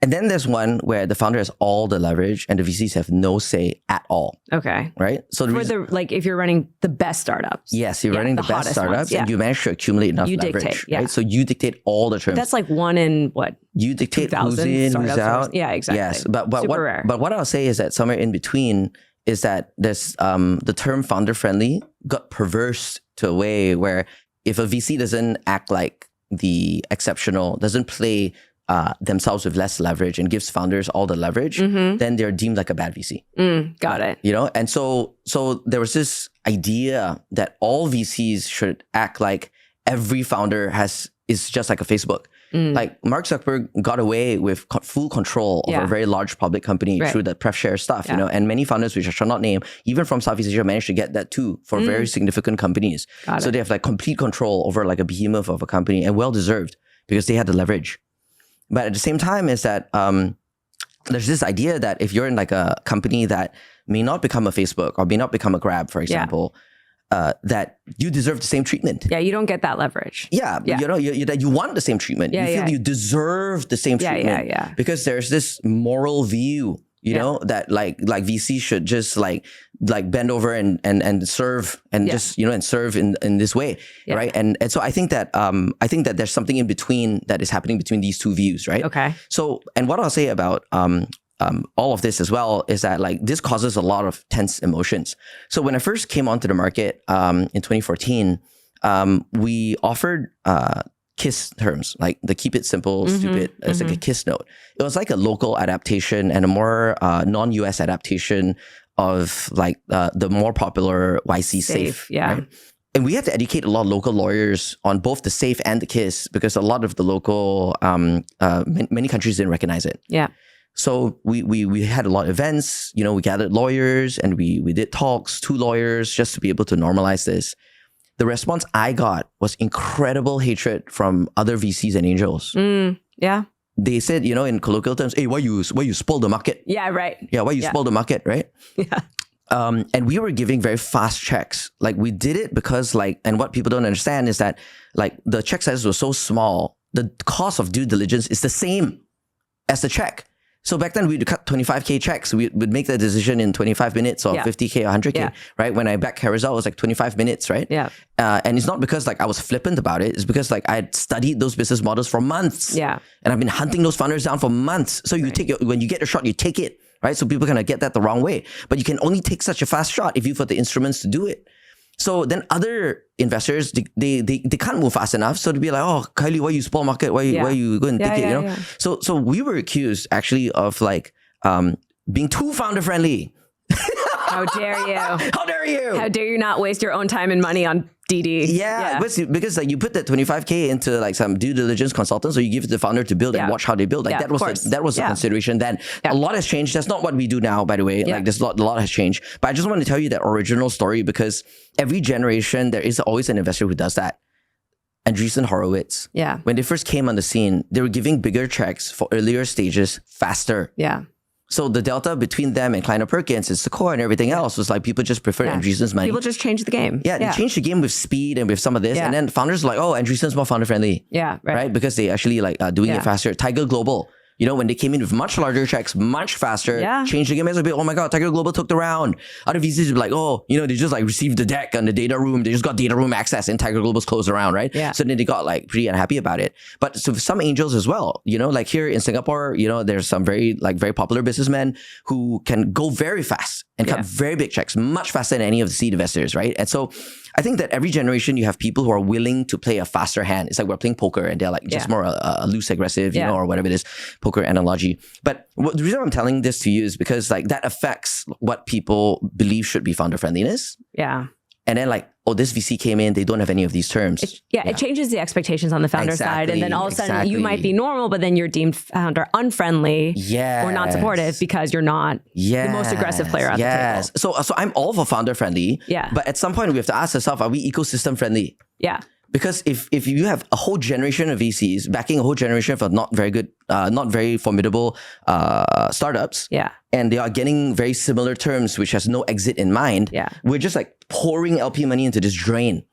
[SPEAKER 1] And then there's one where the founder has all the leverage and the VCs have no say at all.
[SPEAKER 2] Okay.
[SPEAKER 1] Right? So
[SPEAKER 2] like if you're running the best startups.
[SPEAKER 1] Yes, you're running the best startups and you manage to accumulate enough leverage. Dictate, right? So you dictate all the terms.
[SPEAKER 2] That's like one in what?
[SPEAKER 1] You dictate who's in, who's out.
[SPEAKER 2] Yeah, exactly.
[SPEAKER 1] Yes. But what I'll say is that somewhere in between is that there's the term founder friendly got perverse to a way where if a VC doesn't act like the exceptional, doesn't play themselves with less leverage and gives founders all the leverage, then they're deemed like a bad VC.
[SPEAKER 2] Got it.
[SPEAKER 1] You know, and so there was this idea that all VCs should act like every founder is just like a Facebook. Like Mark Zuckerberg got away with full control of a very large public company through the pref share stuff, you know, and many founders, which I shall not name, even from Southeast Asia, managed to get that too for very significant companies. So they have like complete control over like a behemoth of a company, and well deserved because they had the leverage. But at the same time is that there's this idea that if you're in like a company that may not become a Facebook or may not become a Grab, for example, that you deserve the same treatment.
[SPEAKER 2] Yeah, you don't get that leverage.
[SPEAKER 1] Yeah. You know, that you want the same treatment. You feel you deserve the same treatment. Because there's this moral view, you know, that like VC should just like bend over and serve and just, you know, and serve in this way, right? And so I think that there's something in between that is happening between these two views, right?
[SPEAKER 2] Okay.
[SPEAKER 1] So, and what I'll say about all of this as well is that like this causes a lot of tense emotions. So when I first came onto the market in 2014, we offered KISS terms, like the keep it simple, stupid. It's like a KISS note. It was like a local adaptation and a more non-US adaptation of like the more popular YC Safe. Right? And we had to educate a lot of local lawyers on both the Safe and the KISS because a lot of the local, many countries didn't recognize it.
[SPEAKER 2] Yeah.
[SPEAKER 1] So we had a lot of events, you know, we gathered lawyers and we did talks to lawyers just to be able to normalize this. The response I got was incredible hatred from other VCs and angels.
[SPEAKER 2] Yeah.
[SPEAKER 1] They said, you know, in colloquial terms, hey, why you spoil the market?
[SPEAKER 2] Yeah, right.
[SPEAKER 1] Yeah, why you spoil the market, right?
[SPEAKER 2] Yeah.
[SPEAKER 1] And we were giving very fast checks. Like we did it because and what people don't understand is that the check sizes were so small, the cost of due diligence is the same as the check. So back then we'd cut 25K checks. We would make the decision in 25 minutes or 50K or 100K, right? When I backed Carousel, it was like 25 minutes, right?
[SPEAKER 2] Yeah.
[SPEAKER 1] And it's not because I was flippant about it. It's because I had studied those business models for months.
[SPEAKER 2] Yeah.
[SPEAKER 1] And I've been hunting those founders down for months. So you when you get a shot, you take it, right? So people kind of get that the wrong way. But you can only take such a fast shot if you've got the instruments to do it. So then other investors, they can't move fast enough. So to be like, oh, Khailee, why you spoil market? Why you go and take it? You know.
[SPEAKER 2] Yeah.
[SPEAKER 1] So we were accused actually of being too founder friendly.
[SPEAKER 2] How dare you?
[SPEAKER 1] How dare you?
[SPEAKER 2] How dare you not waste your own time and money on DD?
[SPEAKER 1] Yeah. Because you put that 25K into some due diligence consultants, or you give it to the founder to build and watch how they build. That was the consideration then. Yeah. A lot has changed. That's not what we do now, by the way. Yeah. There's a lot has changed. But I just want to tell you that original story because every generation there is always an investor who does that. Andreessen Horowitz.
[SPEAKER 2] Yeah.
[SPEAKER 1] When they first came on the scene, they were giving bigger checks for earlier stages faster.
[SPEAKER 2] Yeah.
[SPEAKER 1] So the delta between them and Kleiner Perkins and Sequoia and everything else was people just preferred Andreessen's money.
[SPEAKER 2] People just changed the game.
[SPEAKER 1] Yeah, they changed the game with speed and with some of this. And then founders are like, oh, Andreessen's more founder friendly.
[SPEAKER 2] Yeah,
[SPEAKER 1] right. Because they actually doing it faster. Tiger Global, when they came in with much larger checks, much faster, changed the game. It's a bit, oh my God, Tiger Global took the round. Other VCs would be like, oh, they just received the deck on the data room. They just got data room access and Tiger Global's closed the round, right? Yeah. So then they got pretty unhappy about it. But so some angels as well, here in Singapore, there's some very popular businessmen who can go very fast and cut very big checks, much faster than any of the seed investors, right? And so I think that every generation you have people who are willing to play a faster hand. It's like we're playing poker and they're just more a loose aggressive, or whatever it is, poker analogy. But the reason I'm telling this to you is because that affects what people believe should be founder friendliness.
[SPEAKER 2] Yeah.
[SPEAKER 1] And then this VC came in, they don't have any of these terms.
[SPEAKER 2] It changes the expectations on the founder side. And then all of a sudden you might be normal, but then you're deemed founder unfriendly or not supportive because you're not the most aggressive player at the table.
[SPEAKER 1] So I'm all for founder friendly.
[SPEAKER 2] Yeah.
[SPEAKER 1] But at some point we have to ask ourselves, are we ecosystem friendly?
[SPEAKER 2] Yeah.
[SPEAKER 1] Because if you have a whole generation of VCs backing a whole generation of not very good, not very formidable startups, and they are getting very similar terms, which has no exit in mind, we're just pouring LP money into this drain.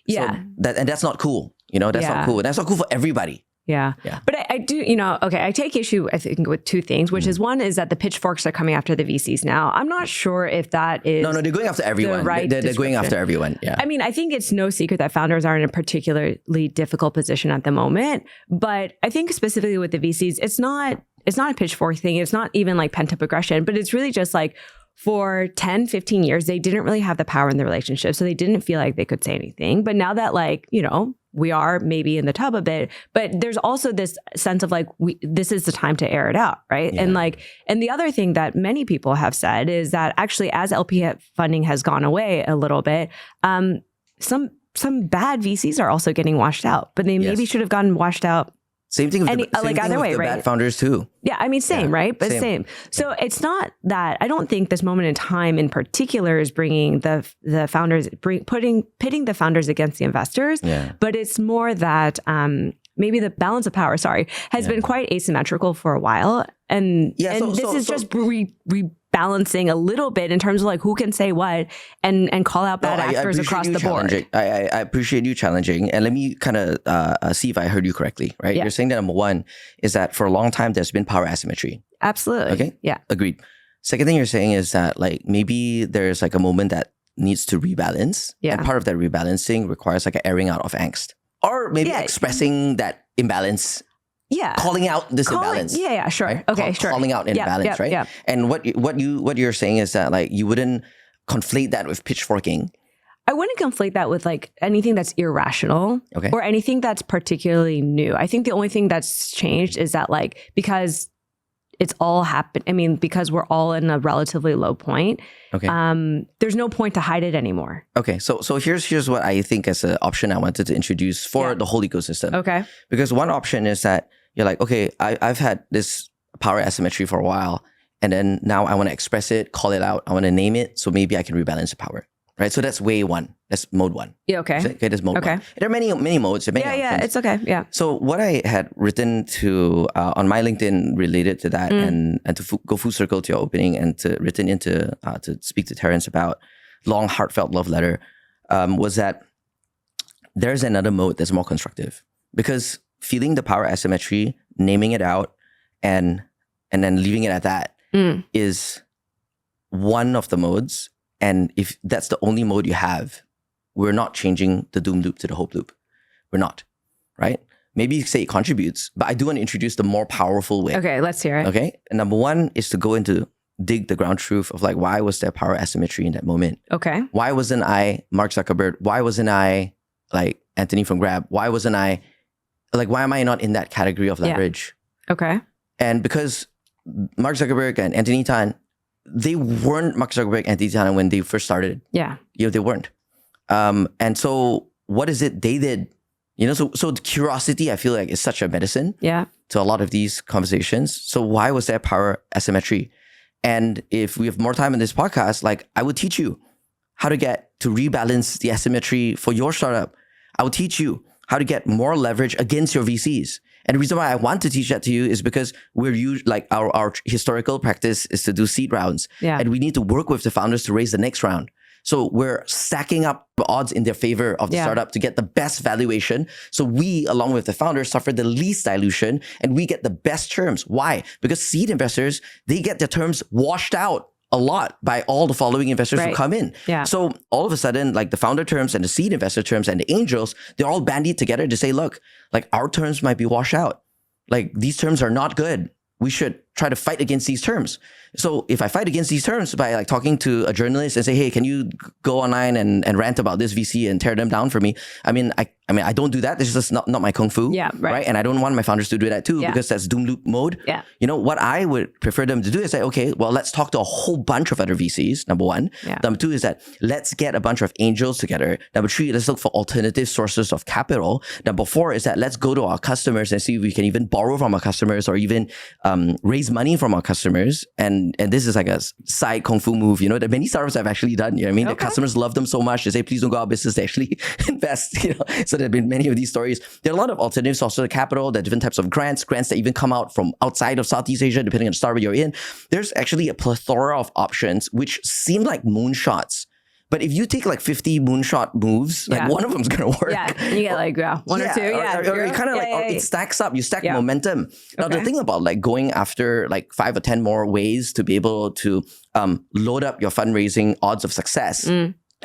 [SPEAKER 2] Yeah.
[SPEAKER 1] So that's not cool. That's not cool. That's not cool for everybody.
[SPEAKER 2] Yeah. But I do, I take issue, I think, with two things, which is one is that the pitchforks are coming after the VCs now. I'm not sure if that is...
[SPEAKER 1] No, they're going after everyone. They're going after everyone. Yeah.
[SPEAKER 2] I mean, I think it's no secret that founders are in a particularly difficult position at the moment. But I think specifically with the VCs, it's not a pitchfork thing. It's not even pent-up aggression, but it's really just for 10, 15 years, they didn't really have the power in the relationship. So they didn't feel like they could say anything. But now that we are maybe in the tub a bit, but there's also this sense of this is the time to air it out, right? Yeah. And the other thing that many people have said is that actually as LP funding has gone away a little bit, some bad VCs are also getting washed out, but they maybe should have gotten washed out.
[SPEAKER 1] Same thing with the bad founders too.
[SPEAKER 2] Yeah, I mean, same, right? But same. So it's not that, I don't think this moment in time in particular is bringing the founders, pitting the founders against the investors, but it's more that maybe the balance of power, has been quite asymmetrical for a while. And this is just rebalancing a little bit in terms of who can say what and call out bad actors across the board.
[SPEAKER 1] I appreciate you challenging. And let me kind of see if I heard you correctly, right? Yeah. You're saying that number one is that for a long time, there's been power asymmetry.
[SPEAKER 2] Absolutely.
[SPEAKER 1] Okay?
[SPEAKER 2] Yeah.
[SPEAKER 1] Agreed. Second thing you're saying is that maybe there's a moment that needs to rebalance. Yeah. And part of that rebalancing requires an airing out of angst. Or maybe expressing that imbalance. Yeah. Calling out this imbalance.
[SPEAKER 2] Yeah, sure. Right? Okay, sure.
[SPEAKER 1] Calling out imbalance, right? Yeah. And what you're saying is that you wouldn't conflate that with pitchforking.
[SPEAKER 2] I wouldn't conflate that with anything that's irrational or anything that's particularly new. I think the only thing that's changed is that because it's all happened. I mean, because we're all in a relatively low point. Okay. There's no point to hide it anymore.
[SPEAKER 1] Okay. So here's what I think as an option I wanted to introduce for the whole ecosystem. Okay. Because one option is that you're okay, I've had this power asymmetry for a while, and then now I want to express it, call it out, I want to name it, so maybe I can rebalance the power. right? So that's way one. That's mode one.
[SPEAKER 2] Yeah, okay.
[SPEAKER 1] Okay, that's mode one. There are many modes. There are many options.
[SPEAKER 2] It's okay. Yeah.
[SPEAKER 1] So what I had written to on my LinkedIn related to that, and to go full circle to your opening, and to written into to speak to Terrence about long, heartfelt love letter, was that there's another mode that's more constructive, because feeling the power asymmetry, naming it out, and then leaving it at that is one of the modes. And if that's the only mode you have, we're not changing the doom loop to the hope loop. We're not, right? Maybe you say it contributes, but I do want to introduce the more powerful way.
[SPEAKER 2] Okay, let's hear it.
[SPEAKER 1] Okay, and number one is to go into dig the ground truth of like, why was there power asymmetry in that moment?
[SPEAKER 2] Okay.
[SPEAKER 1] Why wasn't I Mark Zuckerberg? Why wasn't I like Anthony from Grab? Why wasn't I like, why am I not in that category of leverage?
[SPEAKER 2] Yeah. Okay.
[SPEAKER 1] And because Mark Zuckerberg and Anthony Tan, they weren't Mark Zuckerberg and Anthony Tan when they first started.
[SPEAKER 2] Yeah.
[SPEAKER 1] They weren't. And so what is it they did? So the curiosity, I feel like, is such a medicine to a lot of these conversations. So why was there power asymmetry? And if we have more time in this podcast, like, I would teach you how to rebalance the asymmetry for your startup. I will teach you how to get more leverage against your VCs. And the reason why I want to teach that to you is because our historical practice is to do seed rounds. Yeah. And we need to work with the founders to raise the next round. So we're stacking up the odds in their favor of the startup to get the best valuation. So we, along with the founders, suffer the least dilution and we get the best terms. Why? Because seed investors, they get their terms washed out a lot by all the following investors who come in. Yeah. So all of a sudden, like the founder terms and the seed investor terms and the angels, they're all bandied together to say, look, like our terms might be washed out. Like these terms are not good. We should try to fight against these terms. So if I fight against these terms by like talking to a journalist and say, hey, can you go online and rant about this VC and tear them down for me? I mean, I don't do that. This is just not my kung fu. Yeah, right. And I don't want my founders to do that too, because that's doom loop mode. Yeah. What I would prefer them to do is say, okay, well, let's talk to a whole bunch of other VCs, number one. Yeah. Number two is that let's get a bunch of angels together. Number three, let's look for alternative sources of capital. Number four is that let's go to our customers and see if we can even borrow from our customers or even raise money from our customers. And this is like a side kung fu move, that many startups have actually done. You know what I mean? Okay. The customers love them so much. They say, please don't go out of business. They actually invest, So there have been many of these stories. There are a lot of alternative sources of capital. There are different types of grants that even come out from outside of Southeast Asia, depending on the startup you're in. There's actually a plethora of options, which seem like moonshots. But if you take like 50 moonshot moves, like one of them's going to work. Yeah,
[SPEAKER 2] you get like one or two.
[SPEAKER 1] Or it kind of it stacks up. You stack momentum. Now the thing about like going after like 5 or 10 more ways to be able to load up your fundraising odds of success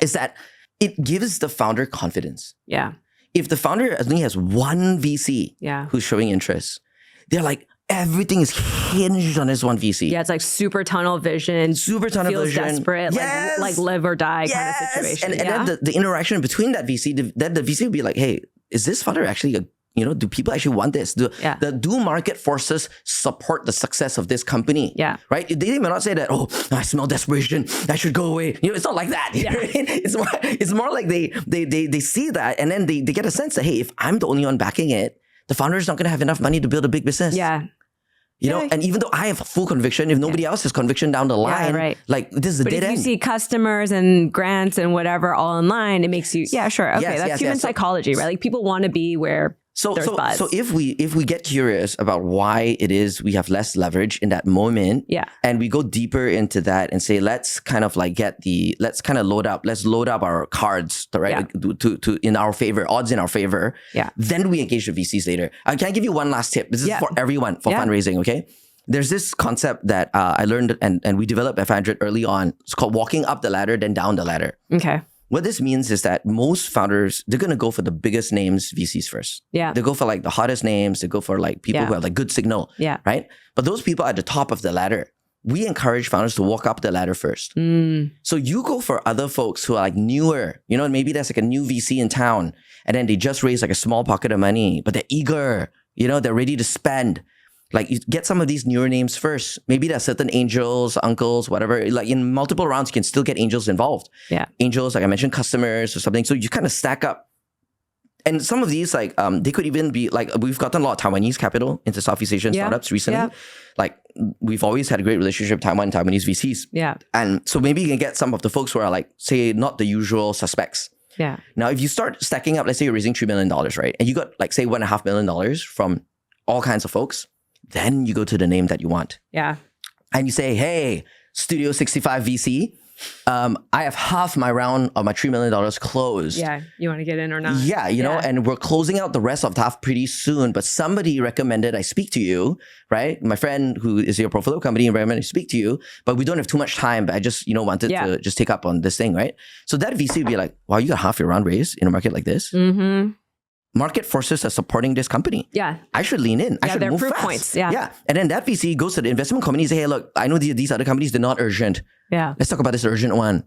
[SPEAKER 1] is that it gives the founder confidence. Yeah. If the founder only has one VC who's showing interest, they're like, everything is hinged on this one VC. Yeah,
[SPEAKER 2] it's like super tunnel vision. Feels desperate, like live or die kind of situation.
[SPEAKER 1] And then the interaction between that VC, then the VC will be like, hey, is this founder actually do people actually want this? Do market forces support the success of this company? Yeah. Right? They may not say that, oh, I smell desperation. I should go away. It's not like that. Yeah. It's more like they see that and then they get a sense that, hey, if I'm the only one backing it, the founder is not going to have enough money to build a big business. Yeah. And even though I have full conviction, if nobody else has conviction down the line, like this is a dead end.
[SPEAKER 2] But if you see customers and grants and whatever all in line, it makes you, sure. Okay, that's human psychology, right? Like people want to be where there's buzz. So if we get curious about why it is we have less leverage in that moment,
[SPEAKER 1] and we go deeper into that and say, let's kind of like let's load up our cards, right? To in our favor, odds in our favor. Yeah. Then we engage the VCs later. Can I give you one last tip? This is for everyone, for fundraising, okay? There's this concept that I learned and we developed at 500 early on. It's called walking up the ladder, then down the ladder. Okay. What this means is that most founders, they're going to go for the biggest names VCs first. Yeah. They go for like the hottest names. They go for like people who have like good signal. Yeah. Right? But those people are at the top of the ladder. We encourage founders to walk up the ladder first. So you go for other folks who are like newer, maybe there's like a new VC in town and then they just raise like a small pocket of money, but they're eager, they're ready to spend. Like you get some of these newer names first. Maybe there are certain angels, uncles, whatever. Like in multiple rounds, you can still get angels involved. Yeah. Angels, like I mentioned, customers or something. So you kind of stack up. And some of these, like, they could even be like, we've gotten a lot of Taiwanese capital into Southeast Asian startups recently. Yeah. Like, we've always had a great relationship with Taiwanese VCs.
[SPEAKER 2] Yeah.
[SPEAKER 1] And so maybe you can get some of the folks who are like, say, not the usual suspects.
[SPEAKER 2] Yeah.
[SPEAKER 1] Now, if you start stacking up, let's say you're raising $3 million, right? And you got like, say, $1.5 million from all kinds of folks, then you go to the name that you want.
[SPEAKER 2] Yeah.
[SPEAKER 1] And you say, hey, Studio 65 VC, I have half my round of my $3 million closed.
[SPEAKER 2] Yeah, you want to get in or not?
[SPEAKER 1] Yeah, you know, and we're closing out the rest of the half pretty soon. But somebody recommended I speak to you, right? My friend who is your portfolio company recommended I speak to you, but we don't have too much time. But I just, wanted to just take up on this thing, right? So that VC would be like, wow, you got half your round raised in a market like this? Mm-hmm. Market forces are supporting this company.
[SPEAKER 2] Yeah.
[SPEAKER 1] I should lean in. I should move
[SPEAKER 2] proof
[SPEAKER 1] fast.
[SPEAKER 2] Points. Yeah.
[SPEAKER 1] Yeah. And then that VC goes to the investment company and say, hey, look, I know these other companies, they're not urgent.
[SPEAKER 2] Yeah.
[SPEAKER 1] Let's talk about this urgent one.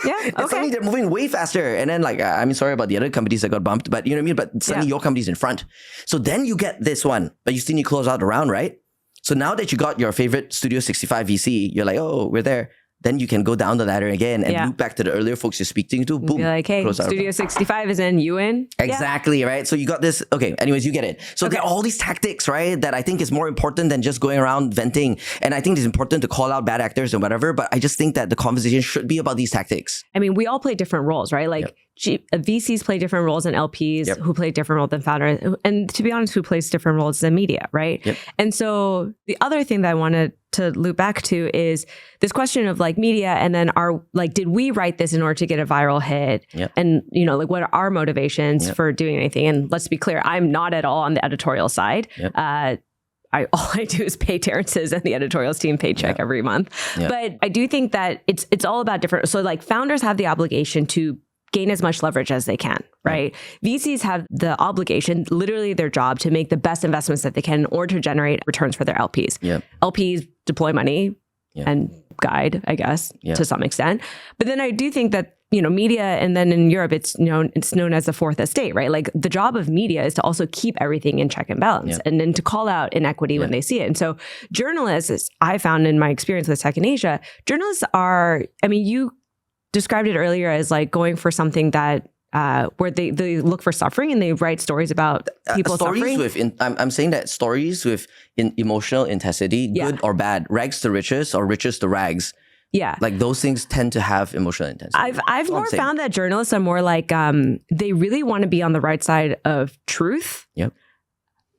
[SPEAKER 2] Yeah. Okay.
[SPEAKER 1] And suddenly they're moving way faster. And then like, I mean, sorry about the other companies that got bumped, but you know what I mean? But suddenly your company's in front. So then you get this one, but you still need to close out the round, right? So now that you got your favorite Studio 65 VC, you're like, oh, we're there. Then you can go down the ladder again and loop back to the earlier folks you're speaking to. Boom.
[SPEAKER 2] Be like, hey, Studio 65 is in, you in?
[SPEAKER 1] Exactly, right? So you got this. Okay, anyways, you get it. So there are all these tactics, right, that I think is more important than just going around venting. And I think it's important to call out bad actors and whatever, but I just think that the conversation should be about these tactics.
[SPEAKER 2] I mean, we all play different roles, right? Like VCs play different roles than LPs who play different roles than founders. And to be honest, who plays different roles than media, right? Yep. And so the other thing that I wanted to loop back to is this question of like media, and then did we write this in order to get a viral hit? Yep. And like what are our motivations for doing anything? And let's be clear, I'm not at all on the editorial side. Yep. All I do is pay Terrence's and the editorials team paycheck every month. Yep. But I do think that it's all about different. So like founders have the obligation to gain as much leverage as they can, right? VCs have the obligation, literally their job, to make the best investments that they can in order to generate returns for their LPs. Yep. LPs deploy money and guide, I guess, to some extent. But then I do think that, media, and then in Europe, it's known as the fourth estate, right? Like the job of media is to also keep everything in check and balance and then to call out inequity when they see it. And so journalists, I found in my experience with tech in Asia, journalists are, you described it earlier as like going for something that where they look for suffering and they write stories about people suffering.
[SPEAKER 1] I'm saying that stories with emotional intensity, good or bad, rags to riches or riches to rags. Yeah, like those things tend to have emotional intensity.
[SPEAKER 2] I've more found that journalists are more like they really want to be on the right side of truth. Yep.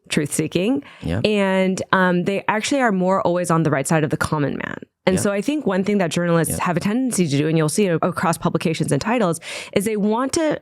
[SPEAKER 2] Truth seeking. Yep. And they actually are more always on the right side of the common man. And so I think one thing that journalists have a tendency to do, and you'll see it across publications and titles, is they want to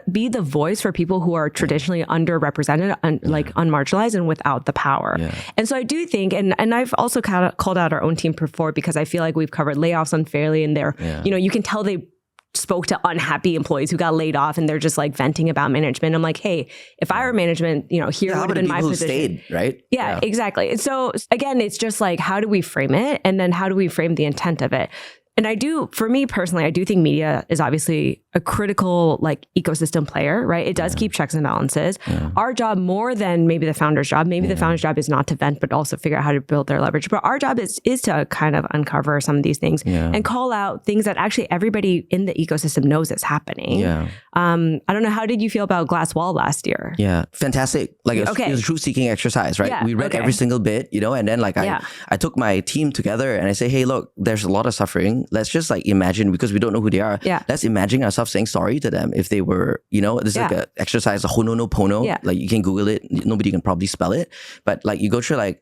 [SPEAKER 2] be the voice for people who are traditionally underrepresented, unmarginalized and without the power. Yeah. And so I do think, and I've also called out our own team before because I feel like we've covered layoffs unfairly, and they're, you can tell they spoke to unhappy employees who got laid off and they're just like venting about management. I'm like, hey, if I were management, here would have been my position.
[SPEAKER 1] Stayed, right?
[SPEAKER 2] Yeah, exactly. And so again, it's just like, how do we frame it? And then how do we frame the intent of it? And for me personally, I do think media is obviously a critical ecosystem player, right? It does keep checks and balances. Yeah. Our job, more than maybe the founder's job, maybe the founder's job is not to vent, but also figure out how to build their leverage. But our job is to kind of uncover some of these things and call out things that actually everybody in the ecosystem knows is happening. Yeah. I don't know, how did you feel about Glass Wall last year?
[SPEAKER 1] Yeah, fantastic. It was a truth-seeking exercise, right? Yeah. We read every single bit, and then I took my team together and I say, hey, look, there's a lot of suffering. Let's just imagine, because we don't know who they are. Yeah. Let's imagine ourselves saying sorry to them if they were, this is like an exercise, a honopono. Yeah. Like you can Google it. Nobody can probably spell it. But you go through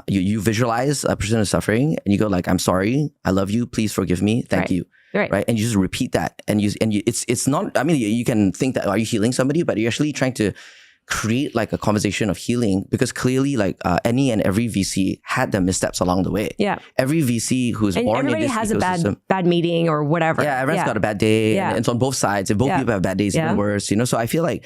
[SPEAKER 1] you visualize a person who's suffering and you go I'm sorry, I love you, please forgive me, thank you. Right. And you just repeat that. And it's not, you can think that, are you healing somebody? But you're actually trying to create a conversation of healing, because clearly any and every VC had their missteps along the way. Yeah. Every VC who's born in this ecosystem. Everybody has a bad meeting or whatever. Yeah, everyone's got a bad day. Yeah. And it's on both sides. If both people have bad days, even worse. So I feel like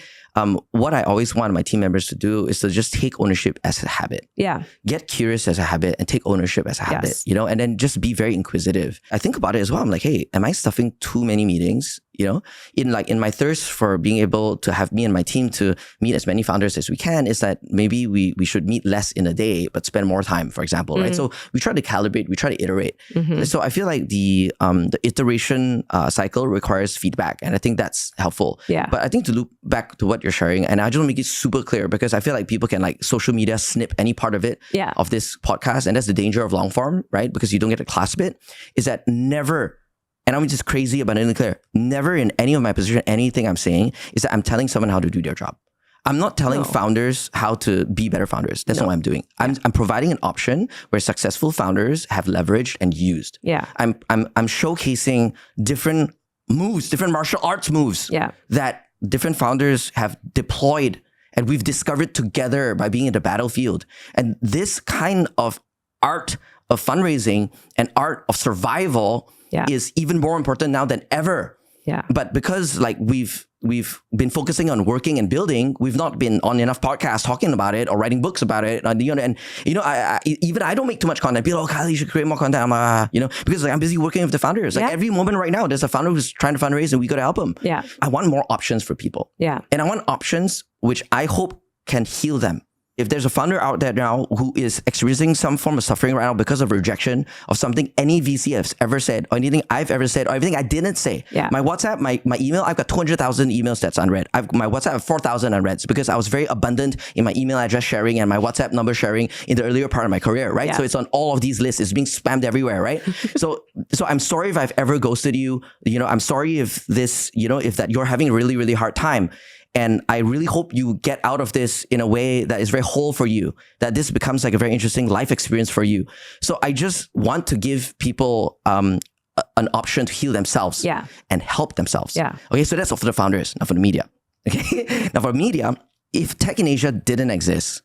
[SPEAKER 1] what I always want my team members to do is to just take ownership as a habit. Yeah. Get curious as a habit and take ownership as a habit, and then just be very inquisitive. I think about it as well. I'm like, hey, am I stuffing too many meetings? in my thirst for being able to have me and my team to meet as many founders as we can, is that maybe we should meet less in a day, but spend more time, for example, right? So we try to calibrate, we try to iterate. So I feel like the iteration cycle requires feedback, and I think that's helpful.
[SPEAKER 2] Yeah.
[SPEAKER 1] But I think to loop back to what you're sharing, and I just want to make it super clear, because I feel like people can social media snip any part of it, of this podcast, and that's the danger of long form, right? Because you don't get to clasp it, is that never, and I'm just crazy about it, clear, never in any of my position, anything I'm saying is that I'm telling someone how to do their job. I'm not telling founders how to be better founders. That's not what I'm doing. I'm providing an option where successful founders have leveraged and used.
[SPEAKER 2] Yeah.
[SPEAKER 1] I'm showcasing different moves, different martial arts moves that different founders have deployed and we've discovered together by being in the battlefield. And this kind of art of fundraising and art of survival is even more important now than ever.
[SPEAKER 2] Yeah.
[SPEAKER 1] But because we've been focusing on working and building, we've not been on enough podcasts talking about it or writing books about it. And I don't make too much content. People, Khailee, you should create more content. Because I'm busy working with the founders. Every moment right now, there's a founder who's trying to fundraise and we got to help them.
[SPEAKER 2] Yeah.
[SPEAKER 1] I want more options for people. Yeah. And I want options which I hope can heal them. If there's a founder out there now who is experiencing some form of suffering right now because of rejection of something any VC has ever said, or anything I've ever said, or everything I didn't say, my WhatsApp, my email, I've got 200,000 emails that's unread. My WhatsApp have 4,000 unread because I was very abundant in my email address sharing and my WhatsApp number sharing in the earlier part of my career, right? So it's on all of these lists. It's being spammed everywhere, right? So I'm sorry if I've ever ghosted you. I'm sorry if that you're having a really, really hard time. And I really hope you get out of this in a way that is very whole for you, that this becomes like a very interesting life experience for you. So I just want to give people an option to heal themselves and help themselves. Yeah. Okay, so that's all for the founders, not for the media. Okay, now for media, if Tech in Asia didn't exist,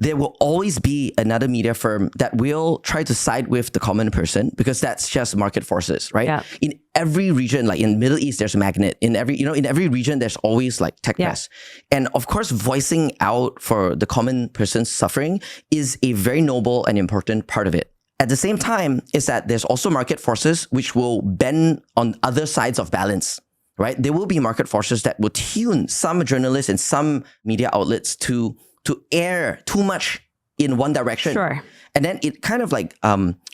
[SPEAKER 1] there will always be another media firm that will try to side with the common person, because that's just market forces, right? Yeah. In every region, like in Middle East, there's a magnet. In every region, there's always like tech press. And of course, voicing out for the common person's suffering is a very noble and important part of it. At the same time, is that there's also market forces which will bend on other sides of balance. Right? There will be market forces that will tune some journalists and some media outlets to air too much in one direction. Sure. And then it kind of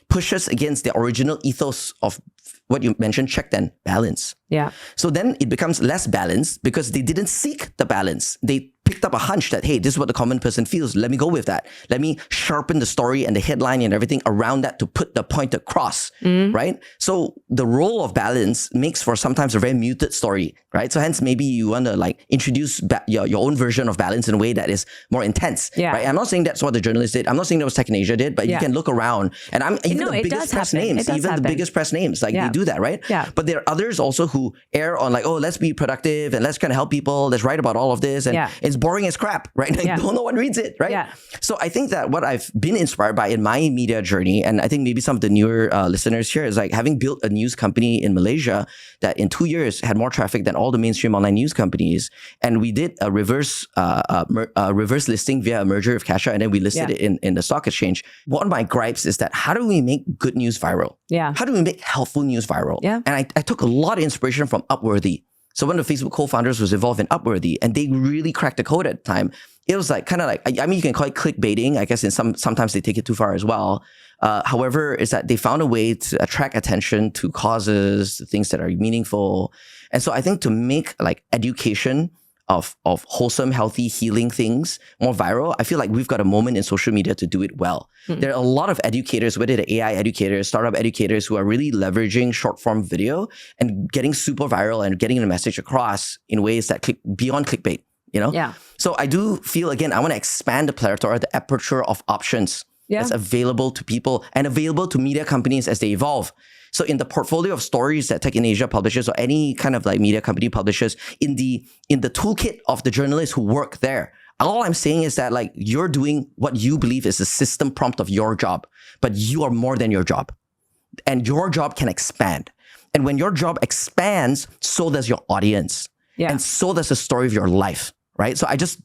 [SPEAKER 1] pushes against the original ethos of what you mentioned, check then, balance. Yeah. So then it becomes less balanced because they didn't seek the balance. They picked up a hunch that, hey, this is what the common person feels. Let me go with that. Let me sharpen the story and the headline and everything around that to put the point across, right? So the role of balance makes for sometimes a very muted story, right? So hence maybe you want to introduce your own version of balance in a way that is more intense, right? I'm not saying that's what the journalist did. I'm not saying that was Tech in Asia did, but you can look around and the biggest press names, they do that, right? Yeah. But there are others also who err on let's be productive and let's kind of help people. Let's write about all of this. And it's boring as crap, right? No one reads it, right? Yeah. So I think that what I've been inspired by in my media journey, and I think maybe some of the newer listeners here, is having built a news company in Malaysia that in 2 years had more traffic than all the mainstream online news companies. And we did a reverse listing via a merger of Kasha, and then we listed it in the stock exchange. One of my gripes is that how do we make good news viral? Yeah. How do we make helpful news viral? Yeah. And I took a lot of inspiration from Upworthy. So one of the Facebook co-founders was involved in Upworthy, and they really cracked the code at the time. It was you can call it clickbaiting. I guess sometimes they take it too far as well. However, is that they found a way to attract attention to causes, to things that are meaningful. And so I think to make education of wholesome, healthy, healing things more viral, I feel like we've got a moment in social media to do it well. There are a lot of educators, whether they're AI educators, startup educators, who are really leveraging short form video and getting super viral and getting the message across in ways that beyond clickbait, Yeah. So I do feel, again, I want to expand the plethora, the aperture of options that's available to people and available to media companies as they evolve. So in the portfolio of stories that Tech in Asia publishes, or any kind of media company publishes, in the toolkit of the journalists who work there, all I'm saying is that you're doing what you believe is the system prompt of your job, but you are more than your job. And your job can expand. And when your job expands, so does your audience. Yeah. And so does the story of your life, right? So I just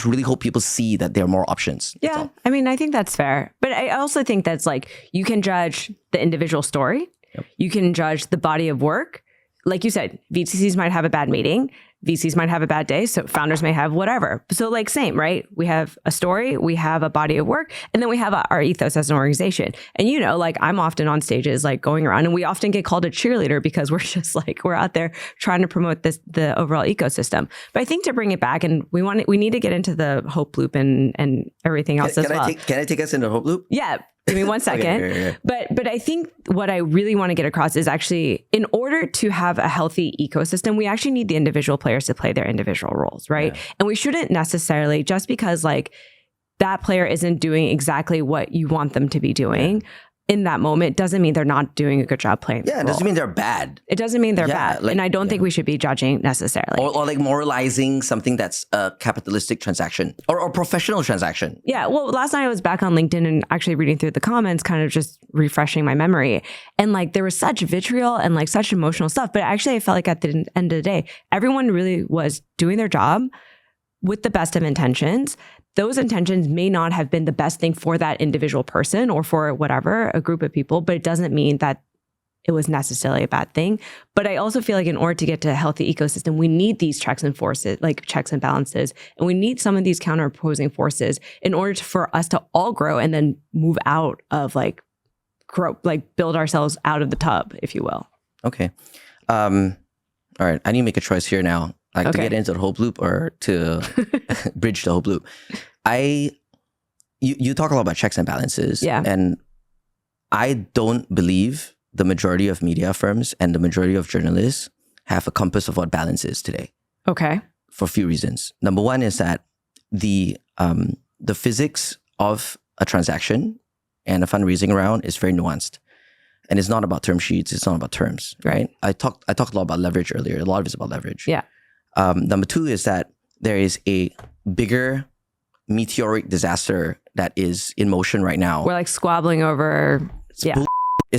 [SPEAKER 1] really hope people see that there are more options.
[SPEAKER 2] Yeah. I mean, I think that's fair. But I also think that's you can judge the individual story. Yep. You can judge the body of work. like you said, VCs might have a bad meeting. VCs might have a bad day. So founders may have whatever. So like same, right? We have a story, we have a body of work, and then we have our ethos as an organization. And you know, like I'm often on stages like going around and we often get called a cheerleader because we're just like, we're out there trying to promote the overall ecosystem. But I think to bring it back, and we need to get into the hope loop and everything else as well.
[SPEAKER 1] Can I take us into hope loop?
[SPEAKER 2] Yeah. Give me 1 second.
[SPEAKER 1] Okay.
[SPEAKER 2] But I think what I really want to get across is actually, in order to have a healthy ecosystem, we actually need the individual players to play their individual roles, right? Yeah. And we shouldn't necessarily, just because like that player isn't doing exactly what you want them to be doing in that moment, doesn't mean they're not doing a good job playing.
[SPEAKER 1] Yeah, it doesn't mean they're bad.
[SPEAKER 2] It doesn't mean they're bad. Like, and I don't think we should be judging necessarily.
[SPEAKER 1] Or like moralizing something that's a capitalistic transaction or professional transaction.
[SPEAKER 2] Yeah. Well, last night I was back on LinkedIn and actually reading through the comments, kind of just refreshing my memory. And like there was such vitriol and like such emotional stuff. But actually I felt like at the end of the day, everyone really was doing their job with the best of intentions. Those intentions may not have been the best thing for that individual person or for whatever, a group of people, but it doesn't mean that it was necessarily a bad thing. But I also feel like in order to get to a healthy ecosystem, we need these checks and forces, like checks and balances, and we need some of these counter-opposing forces in order for us to all grow and then move out of like build ourselves out of the tub, if you will.
[SPEAKER 1] Okay. All right. I need to make a choice here now. Like to get into the hope loop or to bridge the hope loop. You talk a lot about checks and balances.
[SPEAKER 2] Yeah.
[SPEAKER 1] And I don't believe the majority of media firms and the majority of journalists have a compass of what balance is today.
[SPEAKER 2] Okay.
[SPEAKER 1] For a few reasons. Number one is that the physics of a transaction and a fundraising round is very nuanced. And it's not about term sheets. It's not about terms, right? I talked a lot about leverage earlier. A lot of it's about leverage.
[SPEAKER 2] Yeah.
[SPEAKER 1] Number two is that there is a bigger meteoric disaster that is in motion right now.
[SPEAKER 2] We're like squabbling over
[SPEAKER 1] it's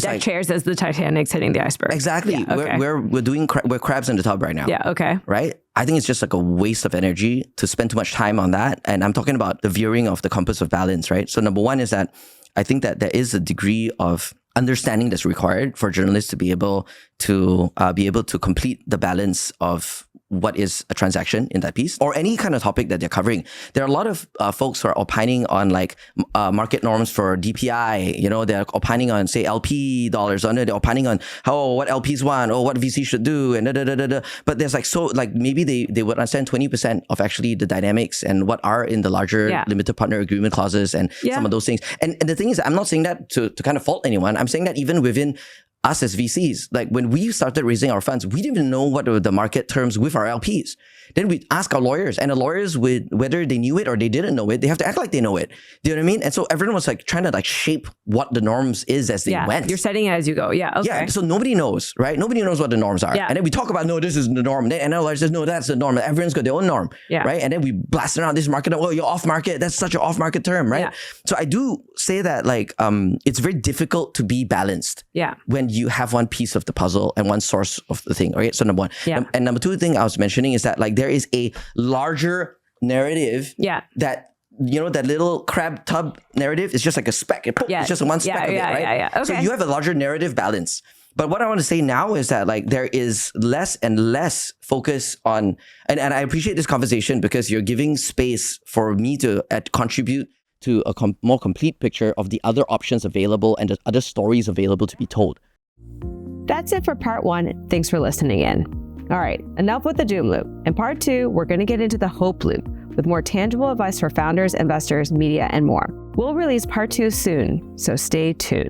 [SPEAKER 2] deck
[SPEAKER 1] like
[SPEAKER 2] chairs as the Titanic's hitting the iceberg.
[SPEAKER 1] Exactly.
[SPEAKER 2] Yeah, okay.
[SPEAKER 1] We're crabs in the tub right now.
[SPEAKER 2] Yeah. Okay.
[SPEAKER 1] Right. I think it's just like a waste of energy to spend too much time on that. And I'm talking about the veering of the compass of balance. Right. So number one is that I think that there is a degree of understanding that's required for journalists to be able to complete the balance of what is a transaction in that piece or any kind of topic that they're covering. There are a lot of folks who are opining on like market norms for DPI. You know, they're opining on say LP dollars. They're opining on what LPs want or what VC should do and But there's like maybe they would understand 20% of actually the dynamics and what are in the larger limited partner agreement clauses and some of those things. And the thing is, I'm not saying that to kind of fault anyone. I'm saying that even within us as VCs, like when we started raising our funds, we didn't even know what were the market terms with our LPs. Then we ask our lawyers, and the lawyers whether they knew it or they didn't know it, they have to act like they know it. Do you know what I mean? And so everyone was like trying to like shape what the norms is as they went.
[SPEAKER 2] You're setting it as you go. Yeah. Okay.
[SPEAKER 1] Yeah. So nobody knows, right? Nobody knows what the norms are.
[SPEAKER 2] Yeah.
[SPEAKER 1] And then we talk about, no, this is the norm. And our lawyers says, no, that's the norm. Everyone's got their own norm. Yeah. Right. And then we blast around this market. Oh, you're off market. That's such an off market term, right? Yeah. So I do say that like it's very difficult to be balanced.
[SPEAKER 2] Yeah.
[SPEAKER 1] When you have one piece of the puzzle and one source of the thing. Okay. So number one.
[SPEAKER 2] Yeah.
[SPEAKER 1] And number two thing I was mentioning is that like there is a larger narrative that, you know, that little crab tub narrative is just like a speck. It's just one speck of it, right?
[SPEAKER 2] Yeah. Okay.
[SPEAKER 1] So you have a larger narrative balance. But what I want to say now is that like there is less and less focus on, and I appreciate this conversation because you're giving space for me to contribute to a more complete picture of the other options available and the other stories available to be told.
[SPEAKER 2] That's it for part one. Thanks for listening in. All right, enough with the doom loop. In part two, we're going to get into the hope loop with more tangible advice for founders, investors, media, and more. We'll release part two soon, so stay tuned.